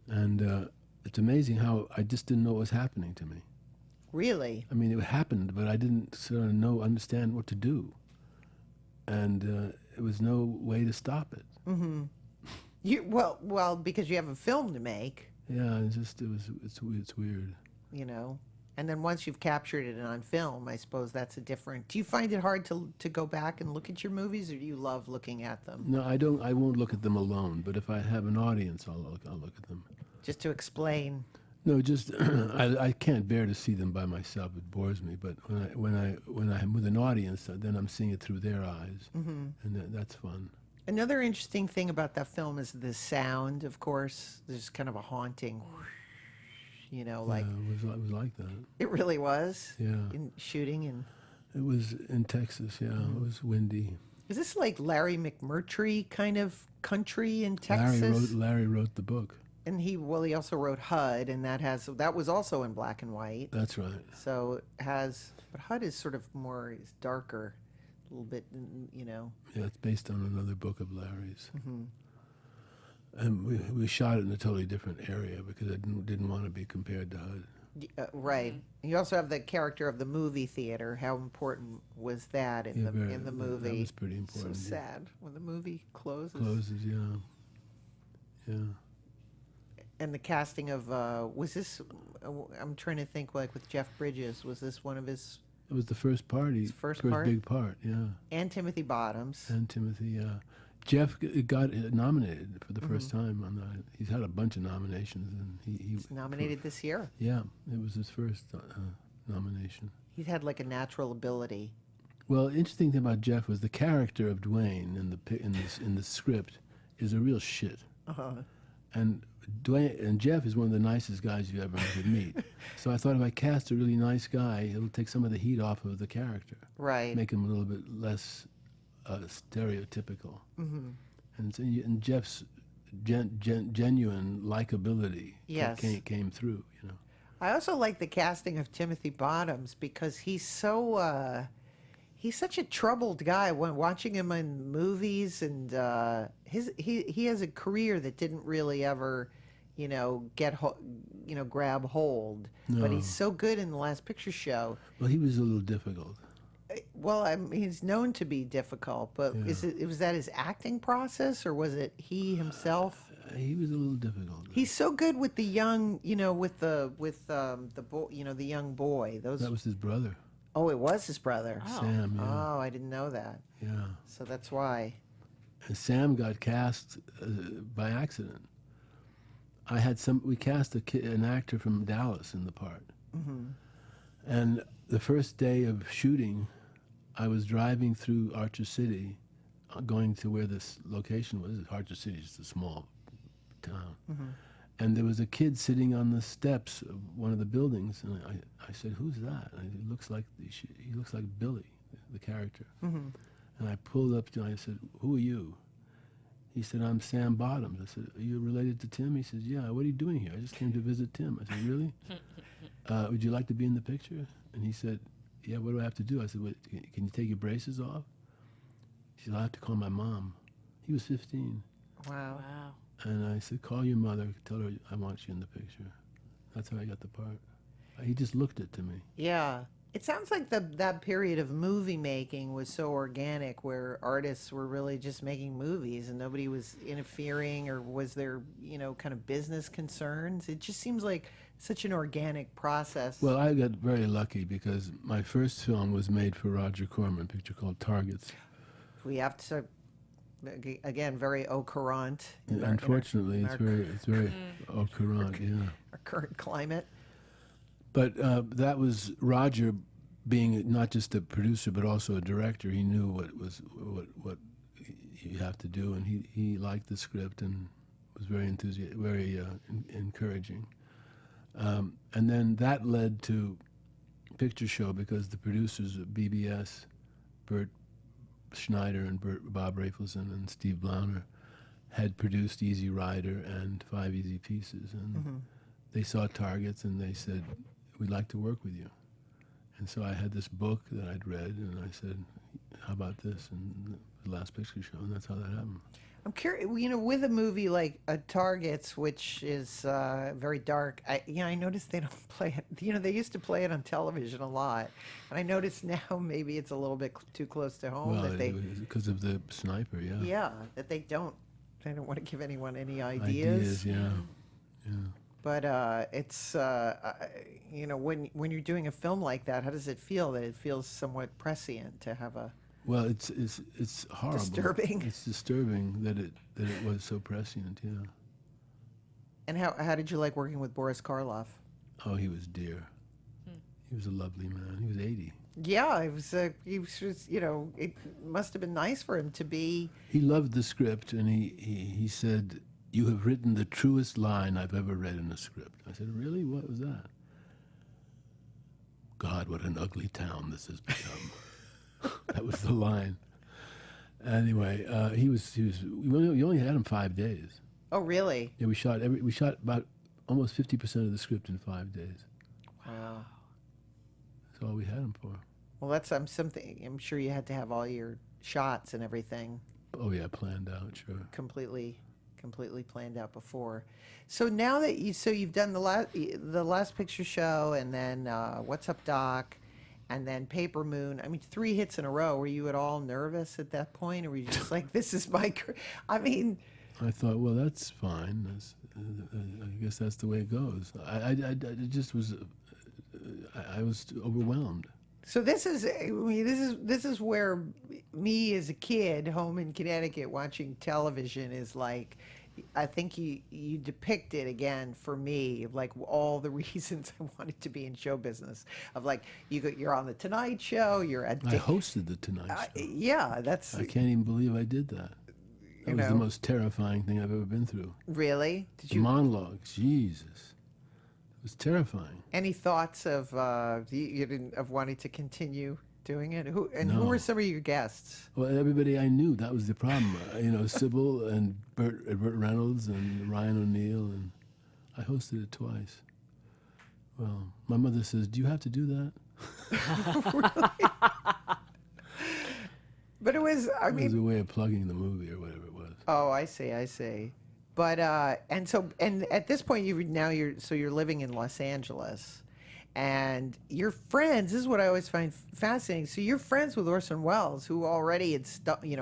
And it's amazing how I just didn't know what was happening to me. Really? I mean, it happened, but I didn't sort of understand what to do. And there was no way to stop it. Well, because you have a film to make, Yeah, it's weird. and then once you've captured it on film, I suppose that's a different. Do you find it hard to go back and look at your movies, or do you love looking at them? No, I don't. I won't look at them alone. But if I have an audience, I'll look at them. Just to explain. No, just I can't bear to see them by myself. It bores me. But when I'm with an audience, then I'm seeing it through their eyes, and that's fun. Another interesting thing about that film is the sound. Of course, there's kind of a haunting. Like It was like that. it really was. Yeah. In shooting, and It was in Texas. Yeah, it was windy. is this like Larry McMurtry kind of country in Texas? Larry wrote the book. And he also wrote HUD, and that was also in black and white. That's right. So but HUD is sort of more darker, a little bit, Yeah, it's based on another book of Larry's. And we shot it in a totally different area because I didn't want to be compared to HUD. Right. You also have the character of the movie theater. How important was that in the movie? That was pretty important. So sad when the movie closes. Closes, yeah. Yeah. And the casting of was this? I'm trying to think, like with Jeff Bridges, was this one of his? It was the first part. His first big part, yeah. And Timothy Bottoms. And Timothy, yeah. Jeff got nominated for the first time on that. He's had a bunch of nominations, and He's nominated this year. Yeah, it was his first nomination. He's had like a natural ability. Well, interesting thing about Jeff was the character of Dwayne in the script is a real shit. And Dwayne and Jeff is one of the nicest guys you ever could meet. So I thought if I cast a really nice guy, it'll take some of the heat off of the character, Right. make him a little bit less stereotypical. And Jeff's genuine likability Yes. came through. You know. I also like the casting of Timothy Bottoms because he's such a troubled guy. When watching him in movies, and he has a career that didn't really ever, grab hold. But No. he's so good in The Last Picture Show. Well, he was a little difficult. Well, he's known to be difficult, but was that his acting process, or was it he himself? He was a little difficult. He's so good with the young, with the boy, the young boy. That was his brother, Oh, it was his brother. Sam. Yeah. Oh, I didn't know that. Yeah. So that's why. And Sam got cast by accident. We cast an actor from Dallas in the part. And the first day of shooting, I was driving through Archer City, going to where this location was. Archer City is just a small town. And there was a kid sitting on the steps of one of the buildings, and I said, "Who's that?" And he looks like Billy, the character. And I pulled up to him. I said, "Who are you?" He said, "I'm Sam Bottoms." I said, "Are you related to Tim?" He says, "Yeah." "What are you doing here?" "I just came to visit Tim." I said, "Really? Would you like to be in the picture?" And he said, "Yeah, what do I have to do?" I said, "Can you take your braces off?" He said, "I'll have to call my mom." He was 15. Wow. Wow. And I said, "Call your mother, tell her I want you in the picture." That's how I got the part. He just looked it to me. Yeah. It sounds like that period of movie making was so organic, where artists were really just making movies and nobody was interfering, or was there, kind of business concerns? It just seems like such an organic process. Well, I got very lucky because my first film was made for Roger Corman, a picture called Targets. We have to, again, very au courant. in our- Unfortunately, in our it's very au courant, yeah. our current climate. But that was Roger being not just a producer but also a director. He knew what you have to do, and he liked the script and was very encouraging. And then that led to Picture Show because the producers of BBS, Bert Schneider and Bob Rafelson and Steve Blauner, had produced Easy Rider and 5 Easy Pieces, and they saw Targets and they said, "We'd like to work with you." And so I had this book that I'd read, and I said, "How about this?" And The Last Picture Show, and that's how that happened. I'm curious, with a movie like Targets, which is very dark. I noticed they don't play it. They used to play it on television a lot, and I noticed now maybe it's a little bit too close to home. Well, that they, because of the sniper, yeah. yeah, that they don't want to give anyone any ideas. Yeah. But it's when you're doing a film like that, how does it feel? That it feels somewhat prescient to have a. Well, it's horrible. Disturbing. It's disturbing that it was so prescient. Yeah. And how did you like working with Boris Karloff? Oh, he was dear. He was a lovely man. He was 80. Yeah, it was. He was just, it must have been nice for him to be. He loved the script, and he said, "You have written the truest line I've ever read in a script." I said, "Really? What was that?" "God, what an ugly town this has become." That was the line. Anyway, we only had him 5 days. Oh, really? Yeah, we shot about almost 50% of the script in 5 days. Wow. That's all we had him for. Well, that's something. I'm sure you had to have all your shots and everything Oh yeah, planned out, sure. completely planned out before. So now that you've done the last Picture Show, and then What's Up, Doc, and then Paper Moon. I mean, 3 hits in a row. Were you at all nervous at that point, or were you just like, "This is my"? I mean, I thought, well, that's fine. I guess that's the way it goes. I just was. I was overwhelmed. so this is where me as a kid home in Connecticut watching television is like. I think you depict it again for me, of like all the reasons I wanted to be in show business. Of like you're on the Tonight Show, you're at I hosted the Tonight Show. yeah, that's I can't even believe I did that. That was the most terrifying thing I've ever been through. Really? Did The you? monologues, Jesus. It was terrifying. Any thoughts of of wanting to continue doing it? Who No. were some of your guests? Well, everybody I knew, that was the problem. Sybil and Burt Reynolds and Ryan O'Neal, and I hosted it twice. Well, my mother says, "Do you have to do that?" But it was, I It mean, was a way of plugging the movie or whatever it was. oh, I see. But and at this point you're living in Los Angeles, and you're friends. This is what I always find fascinating. So you're friends with Orson Welles, who already had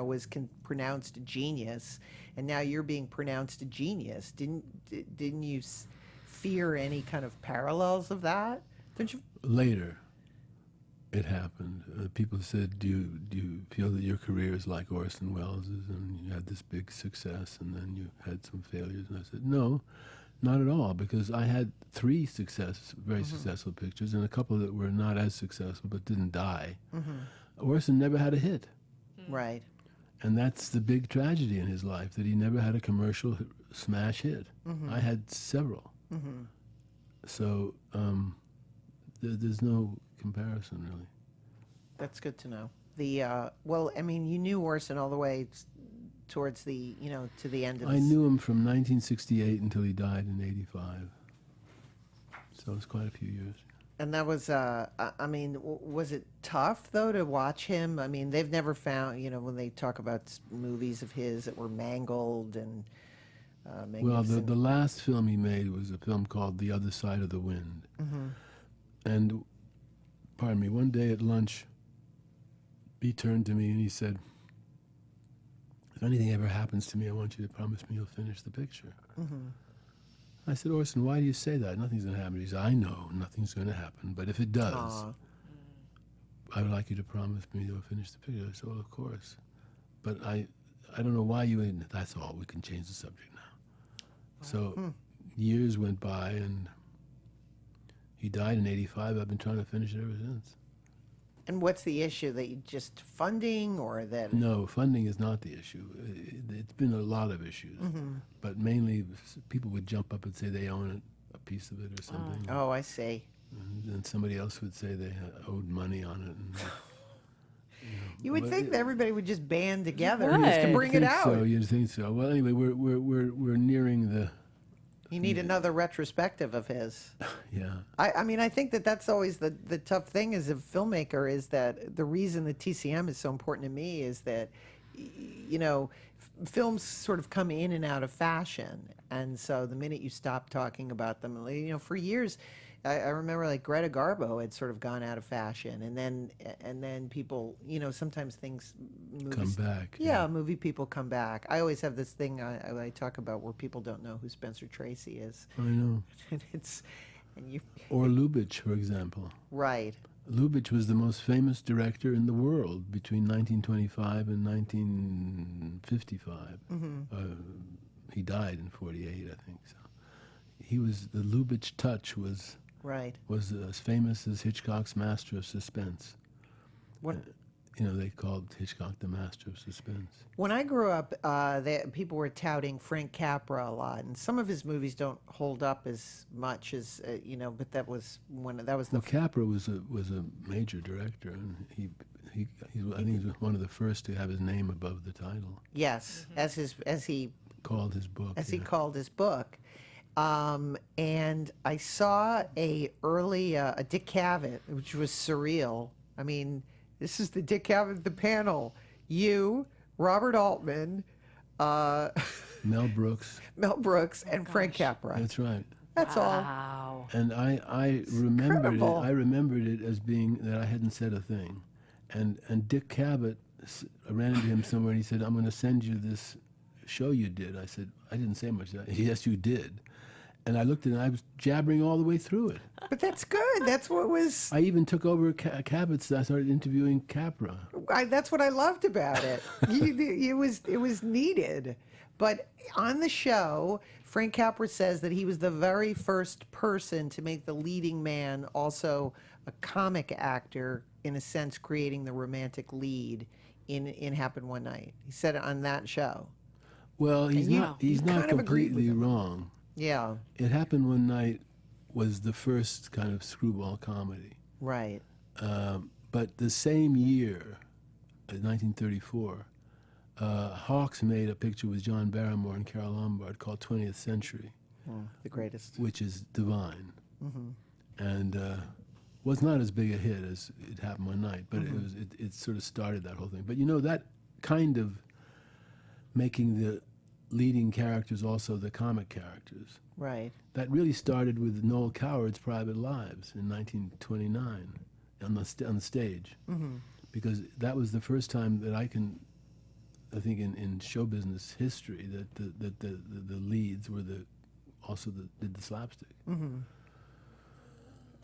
was pronounced a genius, and now you're being pronounced a genius. Didn't you fear any kind of parallels of that? Don't you? Later, it happened. People said, do you feel that your career is like Orson Welles's, and you had this big success and then you had some failures? And I said, no, not at all, because I had 3 very successful pictures, and a couple that were not as successful but didn't die. Orson never had a hit. Right. And that's the big tragedy in his life, that he never had a commercial smash hit. I had several. So there's no comparison, really. That's good to know. Well, I mean, you knew Orson all the way towards the, to the end of I knew him from 1968 until he died in 85. So it was quite a few years. And that was, I mean, was it tough, though, to watch him? I mean, they've never found, when they talk about movies of his that were mangled and Well, the last film he made was a film called The Other Side of the Wind. And, pardon me, one day at lunch, he turned to me and he said, "If anything ever happens to me, I want you to promise me you'll finish the picture." I said, "Orson, why do you say that? Nothing's going to happen." He said, "I know nothing's going to happen, but if it does, I would like you to promise me you'll finish the picture." I said, "Well, of course. But I don't know why you ain't." That's all. We can change the subject now. So years went by, and he died in 85. I've been trying to finish it ever since. And what's the issue? That you just funding, or that? No, funding is not the issue. It's been a lot of issues, but mainly people would jump up and say they own a piece of it or something. Oh, I see. And then somebody else would say they owed money on it. And, You would think that everybody would just band together would. just to bring it think out. So you think so? Well, anyway, we're nearing the. You need another retrospective of his. Yeah. I mean, I think that's always the tough thing as a filmmaker, is that the reason the TCM is so important to me is that, films sort of come in and out of fashion. And so the minute you stop talking about them, for years, I remember like Greta Garbo had sort of gone out of fashion, and then people, sometimes movies Come back. Yeah, movie people come back. I always have this thing I talk about where people don't know who Spencer Tracy is. I know. And you Or Lubitsch, for example. right. Lubitsch was the most famous director in the world between 1925 and 1955. He died in 48, I think. So the Lubitsch touch was Right. as famous as Hitchcock's Master of Suspense. What? They called Hitchcock the Master of Suspense. When I grew up, people were touting Frank Capra a lot, and some of his movies don't hold up as much as But that was Well, Capra was a major director, and I think he was one of the first to have his name above the title. yes, as he Called his book. he called his book. And I saw a Dick Cavett, which was surreal. I mean, this is the Dick Cavett, the panel. You, Robert Altman, Mel Brooks. and Frank Capra. That's right. That's all. Wow. And I remembered incredible. it. I remembered it as being that I hadn't said a thing, and Dick Cavett, I ran into him somewhere, and he said, "I'm going to send you this show you did." I said, "I didn't say much." "Yes, you did." And I looked at it, and I was jabbering all the way through it. But that's good. That's what was. I even took over Cabott's. I started interviewing Capra. That's what I loved about it. It was needed. But on the show, Frank Capra says that he was the very first person to make the leading man also a comic actor, in a sense, creating the romantic lead in Happened One Night. He said it on that show. Well, he's And you- not. He's you not kind of agreed with completely him. wrong. Yeah, It Happened One Night was the first kind of screwball comedy. right. But the same year, 1934, Hawks made a picture with John Barrymore and Carol Lombard called 20th Century, The greatest. which is divine, and was not as big a hit as It Happened One Night, but it sort of started that whole thing. But that kind of making the leading characters also the comic characters, Right. that really started with Noel Coward's Private Lives in 1929 on the stage, because that was the first time that I think in show business history that the leads were did the slapstick.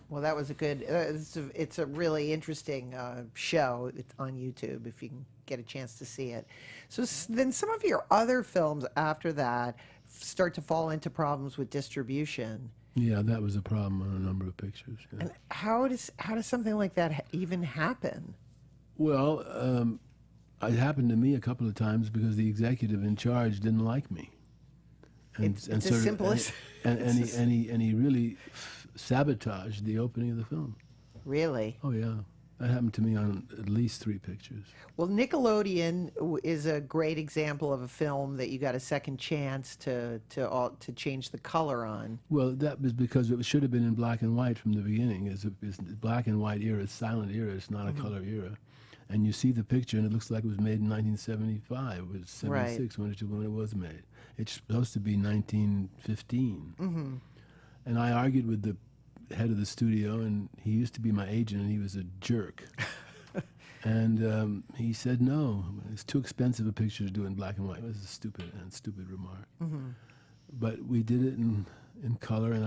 Well, that was a good. It's a really interesting show. It's on YouTube if you can get a chance to see it. So then some of your other films after that start to fall into problems with distribution. Yeah, that was a problem on a number of pictures. Yeah. And how does something like that even happen? Well, it happened to me a couple of times because the executive in charge didn't like me. It's as simple as. And he really sabotaged the opening of the film. Really? Oh yeah, that happened to me on at least 3 pictures. Well, Nickelodeon is a great example of a film that you got a second chance to change the color on. Well, that was because it should have been in black and white from the beginning. It's black and white era, it's silent era. It's not a color era. And you see the picture, and it looks like it was made in 1975. It was 76 when it was made. It's supposed to be 1915. And I argued with the head of the studio, and he used to be my agent, and he was a jerk. And he said, no, it's too expensive a picture to do in black and white. It was a stupid remark. But we did it in color, and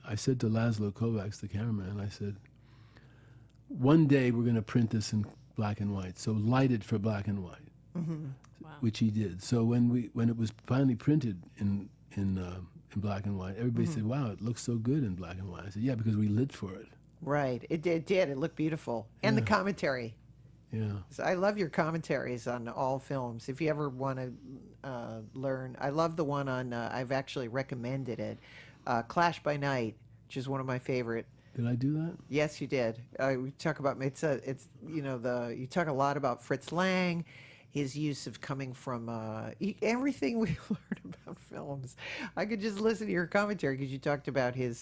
I said to Laszlo Kovacs, the cameraman, I said, one day we're going to print this in black and white, so light it for black and white, which he did. So when it was finally printed in black and white, everybody said, wow, it looks so good in black and white. I said, yeah, because we lit for it. Right. It did. It looked beautiful. And the commentary. Yeah. So I love your commentaries on all films. If you ever want to learn, I love the one on, I've actually recommended it, Clash by Night, which is one of my favorite. Did I do that? Yes, you did. We talk about, you talk a lot about Fritz Lang, his use of coming from everything we learned about films. I could just listen to your commentary because you talked about you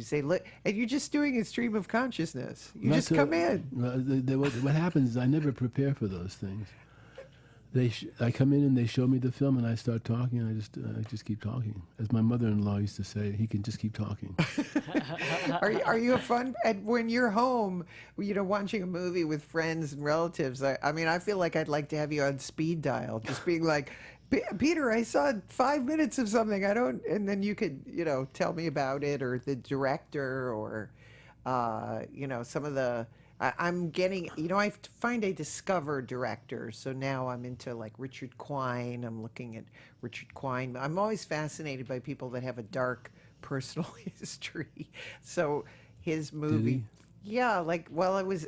say, and you're just doing a stream of consciousness. You just come in. What happens is I never prepare for those things. I come in and they show me the film and I start talking and I just keep talking. As my mother-in-law used to say, he can just keep talking. Are you a fun, and when you're home, watching a movie with friends and relatives, I mean, I feel like I'd like to have you on speed dial, just being like, Peter, I saw 5 minutes of something. And then you could, tell me about it, or the director, or, some of the, I'm getting, I find I discover directors. So now I'm into like Richard Quine. I'm looking at Richard Quine. I'm always fascinated by people that have a dark personal history. So his movie. Yeah, it was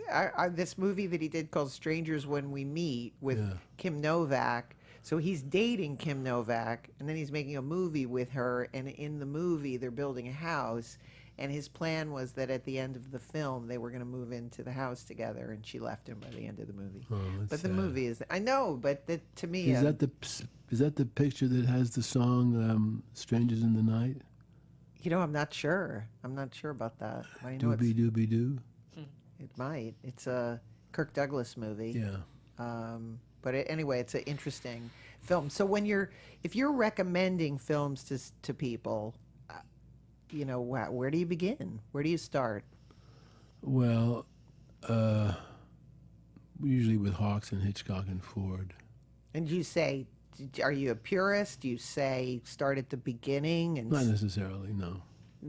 this movie that he did called Strangers When We Meet with Kim Novak. So he's dating Kim Novak, and then he's making a movie with her, and in the movie they're building a house, and his plan was that at the end of the film they were going to move into the house together, and she left him by the end of the movie. Oh, but sad. The movie is, I know, but to me... Is that the picture that has the song Strangers in the Night? I'm not sure. I'm not sure about that. I know Doobie-doo. it might. It's a Kirk Douglas movie. Yeah. But anyway, it's an interesting film. So if you're recommending films to people, where do you begin? Where do you start? Well, usually with Hawks and Hitchcock and Ford. And you say, are you a purist? Do you say start at the beginning and Not necessarily, no.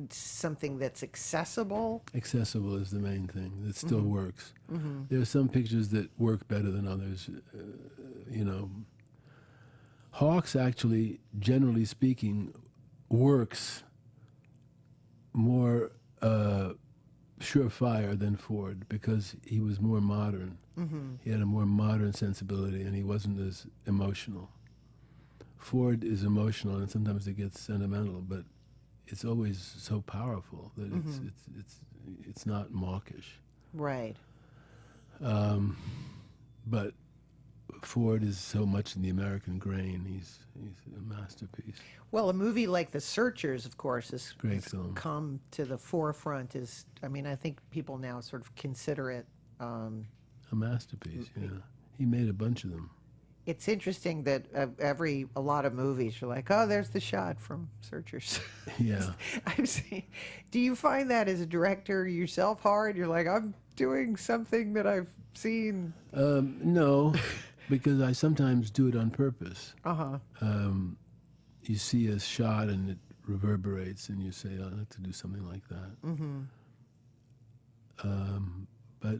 something that's accessible? Accessible is the main thing. It still works. There are some pictures that work better than others. Hawks actually, generally speaking, works more surefire than Ford because he was more modern. He had a more modern sensibility and he wasn't as emotional. Ford is emotional and sometimes it gets sentimental, but it's always so powerful that it's not mawkish. Right. But Ford is so much in the American grain. He's a masterpiece. Well, a movie like The Searchers, of course, Great has film. come to the forefront. I think people now sort of consider it. A masterpiece, yeah. He made a bunch of them. It's interesting that a lot of movies are like, oh, there's the shot from Searchers. Yeah. I've seen. Do you find that as a director yourself hard? You're like, I'm doing something that I've seen. No, because I sometimes do it on purpose. Uh-huh. You see a shot and it reverberates, and you say, I'd like to do something like that. But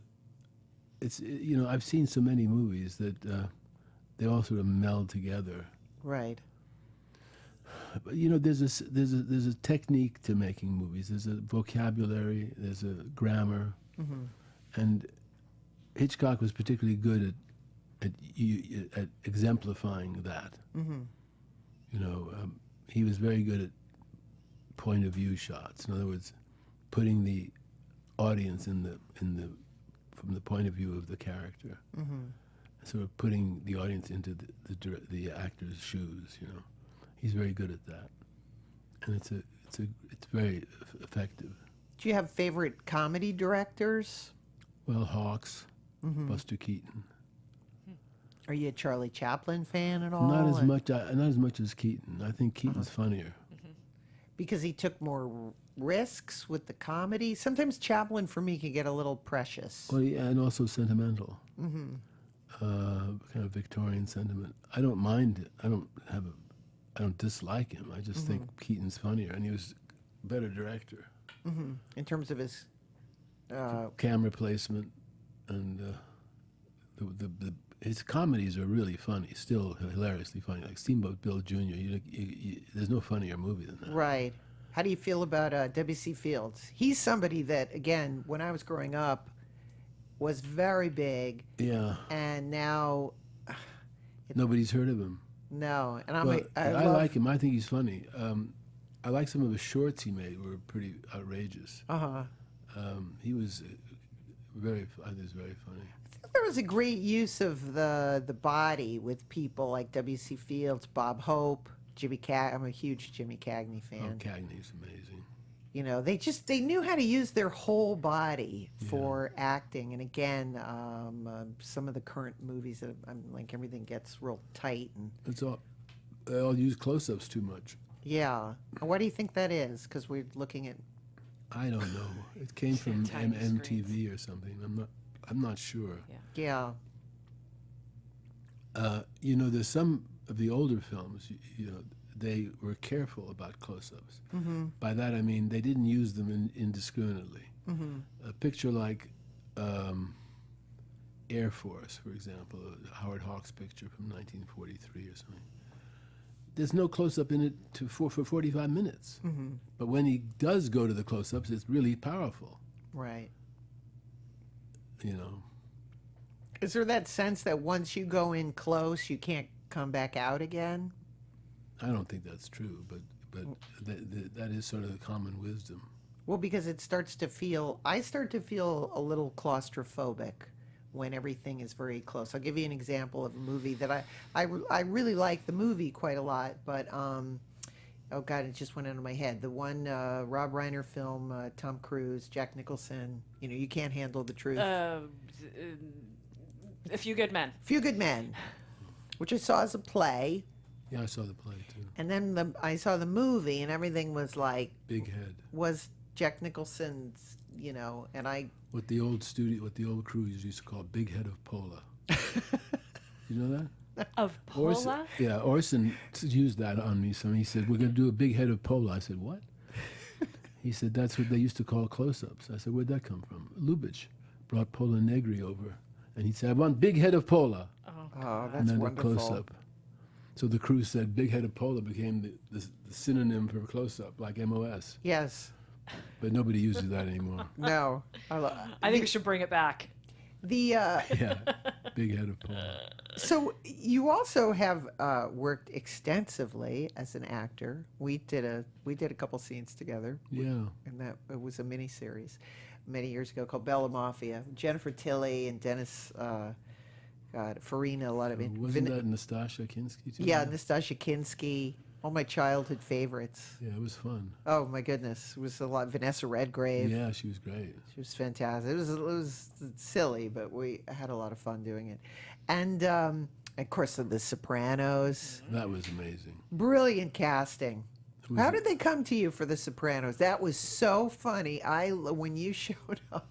it's, I've seen so many movies that they all sort of meld together. Right. But there's a technique to making movies. There's a vocabulary. There's a grammar, and Hitchcock was particularly good at exemplifying that. He was very good at point of view shots. In other words, putting the audience from the point of view of the character, sort of putting the audience into the actor's shoes. He's very good at that, and it's very effective. Do you have favorite comedy directors? Well, Hawks, Buster Keaton. Are you a Charlie Chaplin fan at all? Not as much as Keaton. I think Keaton's funnier. Because he took more risks with the comedy. Sometimes Chaplin, for me, can get a little precious. Well, yeah, and also sentimental. Kind of Victorian sentiment. I don't mind it. I don't dislike him. I just think Keaton's funnier, and he was a better director. In terms of his Camera placement, and his comedies are really funny, still hilariously funny. Like Steamboat Bill Jr. There's no funnier movie than that. Right. How do you feel about W.C. Fields? He's somebody that, again, when I was growing up, was very big. Yeah. And now, Nobody's heard of him. no. And I like him. I think he's funny. I like some of the shorts he made were pretty outrageous. He was very funny. I think there was a great use of the body with people like W.C. Fields, Bob Hope, Jimmy I'm a huge Jimmy Cagney fan. Oh, Cagney's amazing. They knew how to use their whole body for acting. And again, some of the current movies that I'm like, everything gets real tight and They all use close-ups too much. yeah. Why do you think that is? Because we're looking at I don't know. It came from Tiny MTV or something. I'm not sure. Yeah. There's some of the older films. They were careful about close-ups. By that I mean they didn't use them indiscriminately. A picture like Air Force, for example, a Howard Hawks picture from 1943 or something. There's no close-up in it for 45 minutes. But when he does go to the close-ups, it's really powerful. right. Is there that sense that once you go in close, you can't come back out again? I don't think that's true, but that is sort of the common wisdom. Well, because I start to feel a little claustrophobic when everything is very close. I'll give you an example of a movie that I really like the movie quite a lot, but oh God, it just went out of my head. The one Rob Reiner film, Tom Cruise, Jack Nicholson. You Can't Handle the Truth. A Few Good Men. Few Good Men, which I saw as a play, Yeah, I saw the play too. and then I saw the movie, and everything was like Big head. was Jack Nicholson's, and I. What the old crews used to call Big Head of Pola. You know that? Of Pola? Orson used that on me. So he said, "We're going to do a big head of Pola." I said, "What?" He said, "That's what they used to call close-ups." I said, "Where'd that come from?" Lubitsch brought Pola Negri over, and he said, "I want big head of Pola." Oh, that's And then wonderful. a close-up. So the crew said Big Head of Pola became the synonym for close-up, like MOS. Yes. But nobody uses that anymore. No. I think we should bring it back. The Yeah, big head of Paul. So you also have worked extensively as an actor. We did a couple scenes together. Yeah. And that it was a mini series many years ago called Bella Mafia. Jennifer Tilly and Dennis Farina, a lot of it. Wasn't that Nastasia Kinski too? Yeah, Nastasia Kinski. All my childhood favorites. Yeah, it was fun. Oh my goodness, it was a lot. Vanessa Redgrave. Yeah, she was great. She was fantastic. It was silly, but we had a lot of fun doing it. And of course, The Sopranos. That was amazing. Brilliant casting. was- How did they come to you for The Sopranos? That was so funny. When you showed up,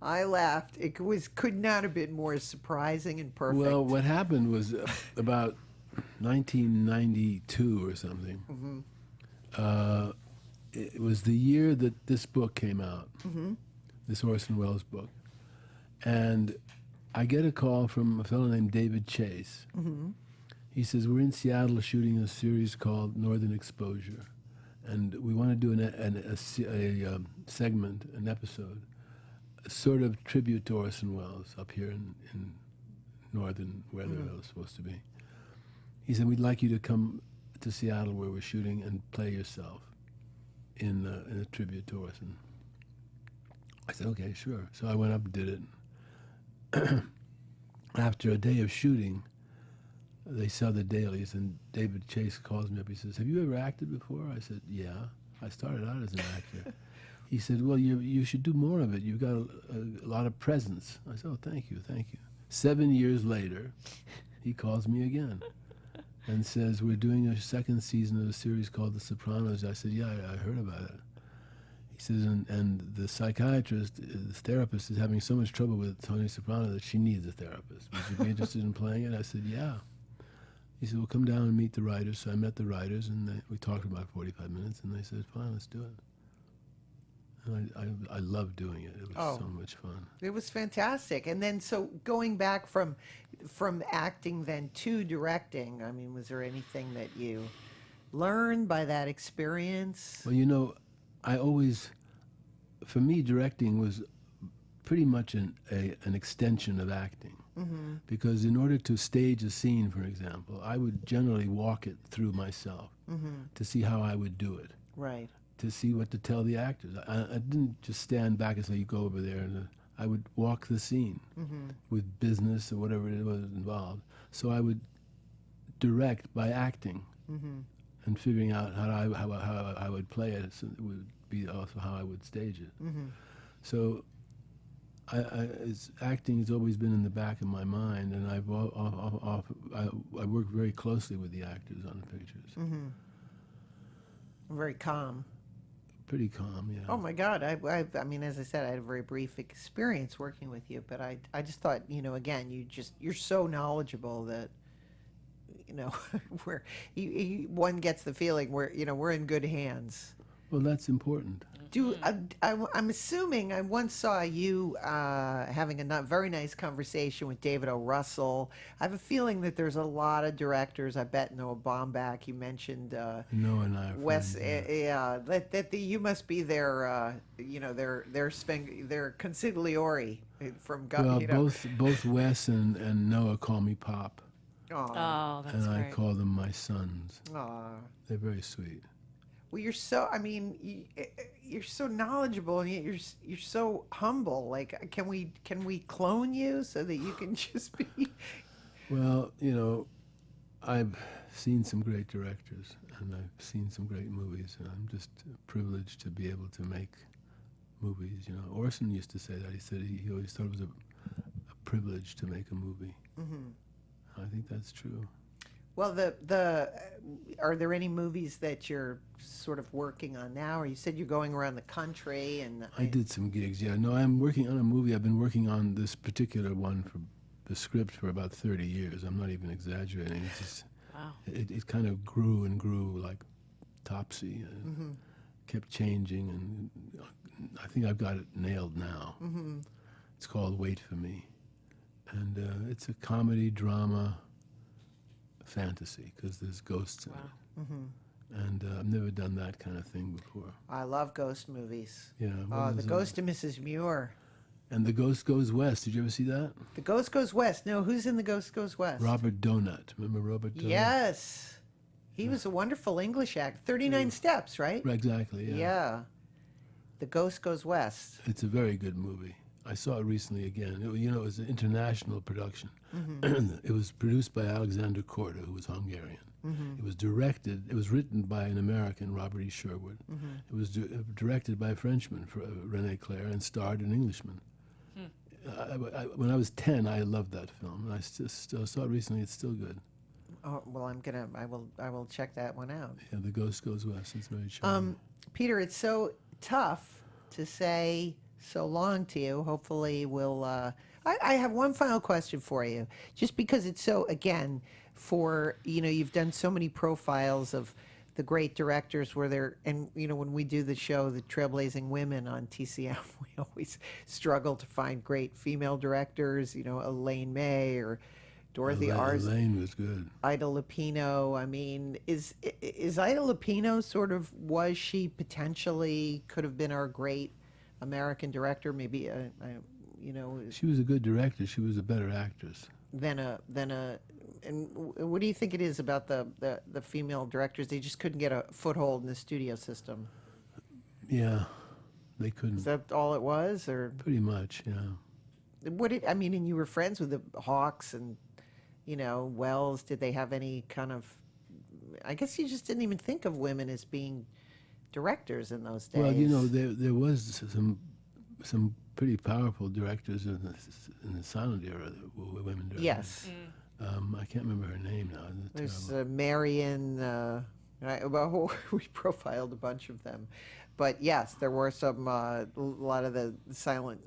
I laughed. It could not have been more surprising and perfect. Well, what happened was about 1992 or something. It was the year that this book came out, this Orson Welles book. And I get a call from a fellow named David Chase. He says, we're in Seattle shooting a series called Northern Exposure. And we want to do a segment, an episode, a sort of tribute to Orson Welles up here in northern, where I was supposed to be. He said, we'd like you to come to Seattle where we're shooting and play yourself in a tribute to Orson. I said, okay, sure. So I went up and did it. After a day of shooting, they saw the dailies, and David Chase calls me up. He says, have you ever acted before? I said, yeah. I started out as an actor. He said, well, you should do more of it. You've got a lot of presence. I said, oh, thank you. 7 years later, he calls me again and says, we're doing a second season of a series called The Sopranos. I said, yeah, I heard about it. He says, and the psychiatrist, the therapist, is having so much trouble with Tony Soprano that she needs a therapist. Would you be interested in playing it? I said, yeah. He said, well, come down and meet the writers. So I met the writers, and we talked about 45 minutes, and they said, fine, let's do it. And I loved doing it. It was so much fun. It was fantastic. And then, so going back from acting then to directing, I mean, was there anything that you learned by that experience? Well, for me, directing was pretty much an extension of acting. Because in order to stage a scene, for example, I would generally walk it through myself to see how I would do it. Right. To see what to tell the actors. I didn't just stand back and say, you go over there. And I would walk the scene with business or whatever it was involved. So I would direct by acting and figuring out how I would play it. So it would be also how I would stage it. So acting has always been in the back of my mind, and I work very closely with the actors on the pictures. Very calm. Pretty calm, yeah. Oh my God! I mean, as I said, I had a very brief experience working with you, but I just thought, again, you're so knowledgeable that, where one gets the feeling we're in good hands. Well, that's important. I'm assuming I once saw you having a very nice conversation with David O. Russell. I have a feeling that there's a lot of directors. I bet Noah Baumbach. You mentioned Noah and I are Wes. friends, yeah. You must be their their consigliere from God. Well, both Wes and Noah call me Pop, Oh, that's and great. I call them my sons. Aw. They're very sweet. Well, you're so. I mean, you're so knowledgeable, and yet you're so humble. Like, can we clone you so that you can just be? Well, I've seen some great directors, and I've seen some great movies, and I'm just privileged to be able to make movies. Orson used to say that. He said he always thought it was a privilege to make a movie. I think that's true. Well, are there any movies that you're sort of working on now? Or you said you're going around the country, and I did some gigs, yeah. No, I'm working on a movie. I've been working on this particular one for the script for about 30 years. I'm not even exaggerating. It's just, Wow. it kind of grew and grew like Topsy, and kept changing, and I think I've got it nailed now. It's called Wait for Me, and it's a comedy, drama, fantasy, because there's ghosts in it. And I've never done that kind of thing before. I love ghost movies. Yeah. The Ghost of Mrs. Muir. And The Ghost Goes West. Did you ever see that? The Ghost Goes West. No, who's in The Ghost Goes West? Robert Donut. Remember Robert Donut? Yes. He was a wonderful English actor. 39 Steps, right? Exactly, yeah. Yeah. The Ghost Goes West. It's a very good movie. I saw it recently again. It was an international production. It was produced by Alexander Korda, who was Hungarian. It was written by an American, Robert E. Sherwood. It was directed by a Frenchman, René Clair, and starred an Englishman. When I was 10, I loved that film, and I still saw it recently. It's still good. Oh, well, I will check that one out. Yeah, The Ghost Goes West. It's very charming. Peter, it's so tough to say so long to you. Hopefully we'll, I have one final question for you, just because it's so, again, you've done so many profiles of the great directors and when we do the show, the Trailblazing Women on TCM, we always struggle to find great female directors, Elaine May or Dorothy Ars. Elaine was good. Ida Lupino. I mean, is Ida Lupino was she potentially could have been our great American director? Maybe, She was a good director. She was a better actress. And what do you think it is about the female directors? They just couldn't get a foothold in the studio system. Yeah, they couldn't. Is that all it was, or Pretty much, yeah. And you were friends with the Hawks and, Wells. Did they have any kind of? I guess you just didn't even think of women as being directors in those days. Well, there was some pretty powerful directors in the silent era that were women directors. Yes. I can't remember her name now. There's Marion. We profiled a bunch of them, but yes, there were some. A lot of the silent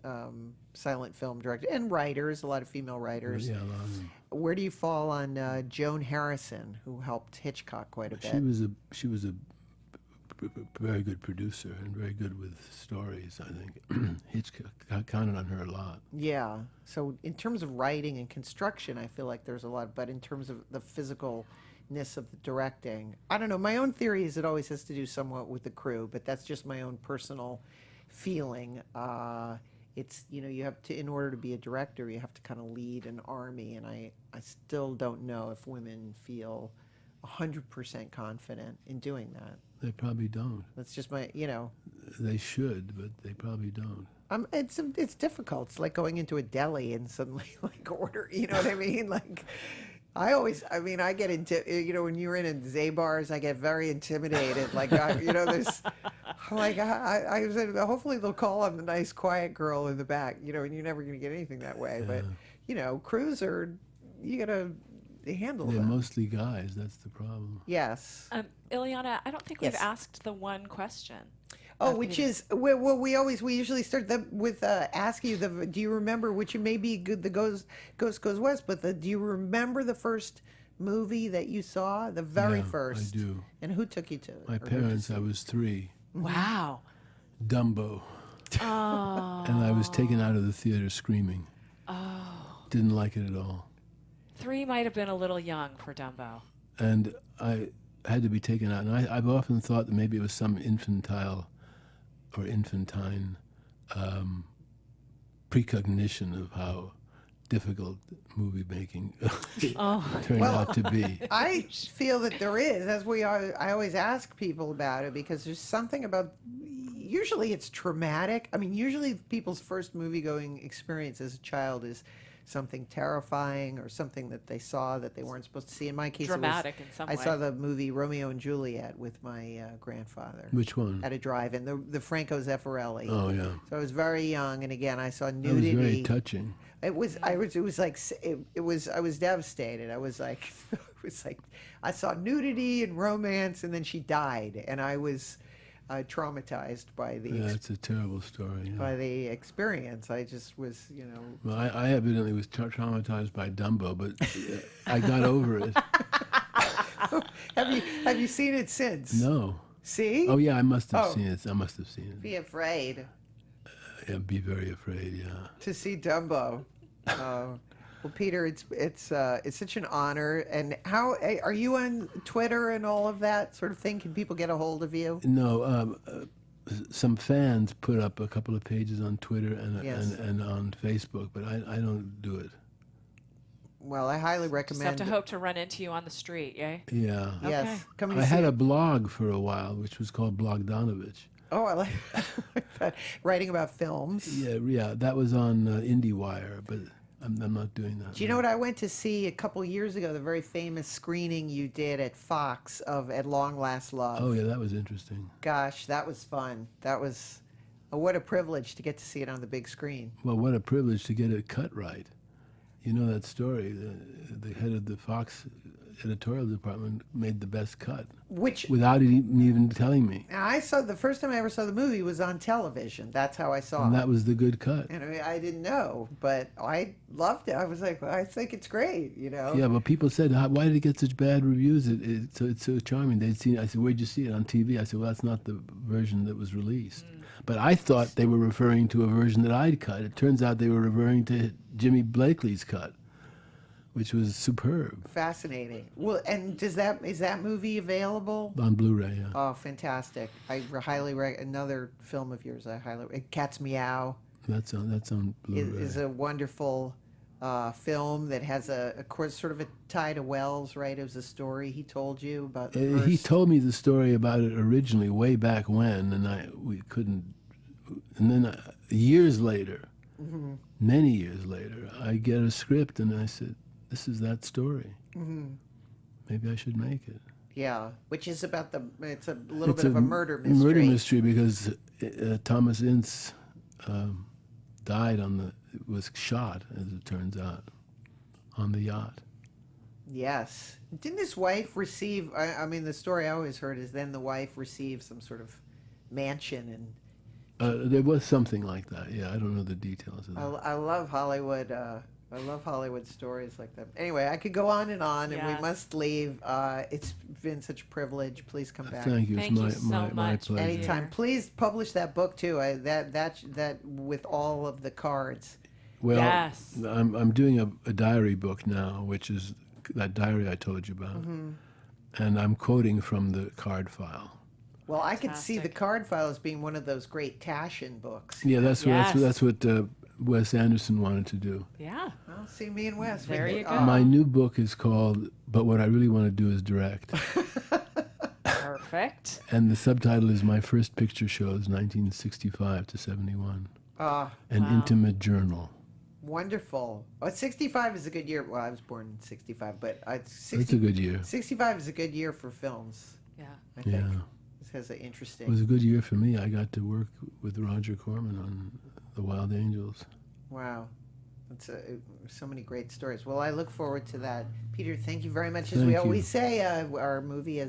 film directors and writers. A lot of female writers. Yeah, a lot of them. Where do you fall on Joan Harrison, who helped Hitchcock quite a bit? She was a very good producer and very good with stories, I think. Hitchcock counted on her a lot. Yeah. So in terms of writing and construction, I feel like there's a lot, but in terms of the physicalness of the directing, I don't know. My own theory is it always has to do somewhat with the crew, but that's just my own personal feeling. It's, you have to, in order to be a director, you have to kind of lead an army, and I still don't know if women feel 100% confident in doing that. They probably don't. That's just my, They should, but they probably don't. It's difficult. It's like going into a deli and suddenly order, you know what I mean? I get into, when you're in a Zabar's, I get very intimidated. I said, hopefully they'll call on the nice, quiet girl in the back, and you're never going to get anything that way. Yeah. But, crews you got to handle They're them. mostly guys. That's the problem. Yes. Illeana, I don't think we've asked the one question. Oh, which is, we usually start with asking you, do you remember, which may be good, the Ghost Goes West, but do you remember the first movie that you saw, the very first? I do. And who took you to it? My parents, I was 3. Wow. Dumbo. Oh. And I was taken out of the theater screaming. Oh. Didn't like it at all. 3 might have been a little young for Dumbo. And I had to be taken out. And I've often thought that maybe it was some infantile or infantine precognition of how difficult movie making turned out to be. I feel that there is, I always ask people about it, because there's something about, usually it's traumatic. I mean, usually people's first movie-going experience as a child is something terrifying or something that they saw that they weren't supposed to see. In my case, Dramatic in some way. I saw the movie Romeo and Juliet with my grandfather. Which one? At a drive-in, the Franco Zeffirelli. Oh, yeah. So I was very young, and again, I saw That nudity. was very touching. I was devastated. I was like, I saw nudity and romance, and then she died, and I was traumatized by the That's a terrible story. Yeah. by the experience. I just was, Well, I evidently was traumatized by Dumbo, but I got over it. Have you seen it since? No. See? Oh, yeah, I must have seen it. I must have seen it. Be afraid Yeah, be very afraid, yeah. to see Dumbo. Well, Peter, it's such an honor. And how are you on Twitter and all of that sort of thing? Can people get a hold of you? No, some fans put up a couple of pages on Twitter Yes. and on Facebook, but I don't do it. Well, I highly Just have recommend. to hope to run into you on the street, yay? Yeah. Yes, Okay. come I and see had it. a blog for a while, which was called Bogdanovich. Oh, I like that. Writing about films. Yeah, that was on IndieWire, but I'm not doing that. Do you know what I went to see a couple years ago? The very famous screening you did at Fox of At Long Last Love. Oh, yeah, that was interesting. Gosh, that was fun. That was what a privilege to get to see it on the big screen. Well, what a privilege to get it cut right. You know that story. The head of the Fox editorial department made the best cut Which without even telling me. I saw the first time I ever saw the movie was on television. That's how I saw And it. that was the good cut. And I didn't know, but I loved it. I was like, well, I think it's great, you know. Yeah, but people said, why did it get such bad reviews? It's so charming. They'd seen it. I said, where'd you see it? On TV. I said, well, that's not the version that was released. But I thought they were referring to a version that I'd cut. It turns out they were referring to Jimmy Blakely's cut, which was superb. Fascinating. Well, and is that movie available? On Blu-ray, yeah. Oh, fantastic! I highly another film of yours. I highly Cat's Meow That's on Blu-ray. is a wonderful film that has of course sort of a tie to Wells, right? It was a story he told you about. The He first- told me the story about it originally, way back when, and we couldn't. And then years later, many years later, I get a script, and I said, "This is that story. Maybe I should make it." Yeah, which is about it's a little It's bit of a murder mystery. Murder mystery because Thomas Ince died was shot, as it turns out, on the yacht. Yes. Didn't his wife receive? I mean, the story I always heard is then the wife received some sort of mansion, and There was something like that. Yeah, I don't know the details of that. I love Hollywood. I love Hollywood stories like that. Anyway, I could go on, and we Yes. must leave. It's been such a privilege. Please come back. Thank you. Thank It's you my, so my, my much. pleasure. Anytime. Please publish that book too. That with all of the cards. Well, Yes. I'm doing a diary book now, which is that diary I told you about, and I'm quoting from the card file. Well, I could see the Fantastic. card file as being one of those great Taschen books. Yeah, that's Yes. what Wes Anderson wanted to do. Yeah. Well, see me and Wes. There we you could- go. My new book is called "But What I Really Want to Do Is Direct," Perfect. and the subtitle is "My First Picture Shows, 1965 to 71: An Wow. Intimate Journal." Wonderful. 65 is a good year. Well, I was born in 65, but 60, It's a good year. 65 is a good year for films, Yeah. I think. Yeah, This has an it interesting. was a good year for me. I got to work with Roger Corman on The Wild Angels. Wow. It's so many great stories. Well, I look forward to that. Peter, thank you very much. As Thank we you. always say, our movie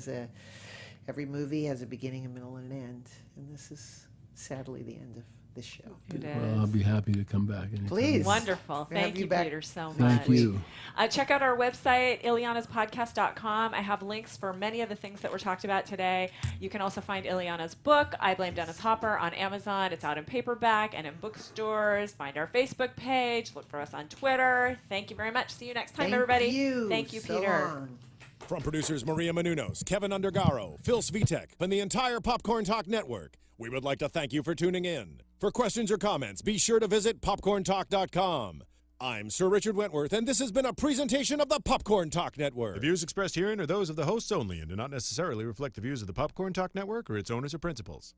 every movie has a beginning, a middle, and an end. And this is sadly the end of this show. It Well, I'll is. be happy to come back anytime. Please. Wonderful. We'll have Thank you you, back. Peter, so much. Thank you. Check out our website, illeanaspodcast.com. I have links for many of the things that were talked about today. You can also find Illeana's book, I Blame Dennis Hopper, on Amazon. It's out in paperback and in bookstores. Find our Facebook page. Look for us on Twitter. Thank you very much. See you next time, Thank everybody. you. Thank you, So Peter. long. From producers Maria Menounos, Kevin Undergaro, Phil Svitek, and the entire Popcorn Talk Network, we would like to thank you for tuning in. For questions or comments, be sure to visit popcorntalk.com. I'm Sir Richard Wentworth, and this has been a presentation of the Popcorn Talk Network. The views expressed herein are those of the hosts only and do not necessarily reflect the views of the Popcorn Talk Network or its owners or principals.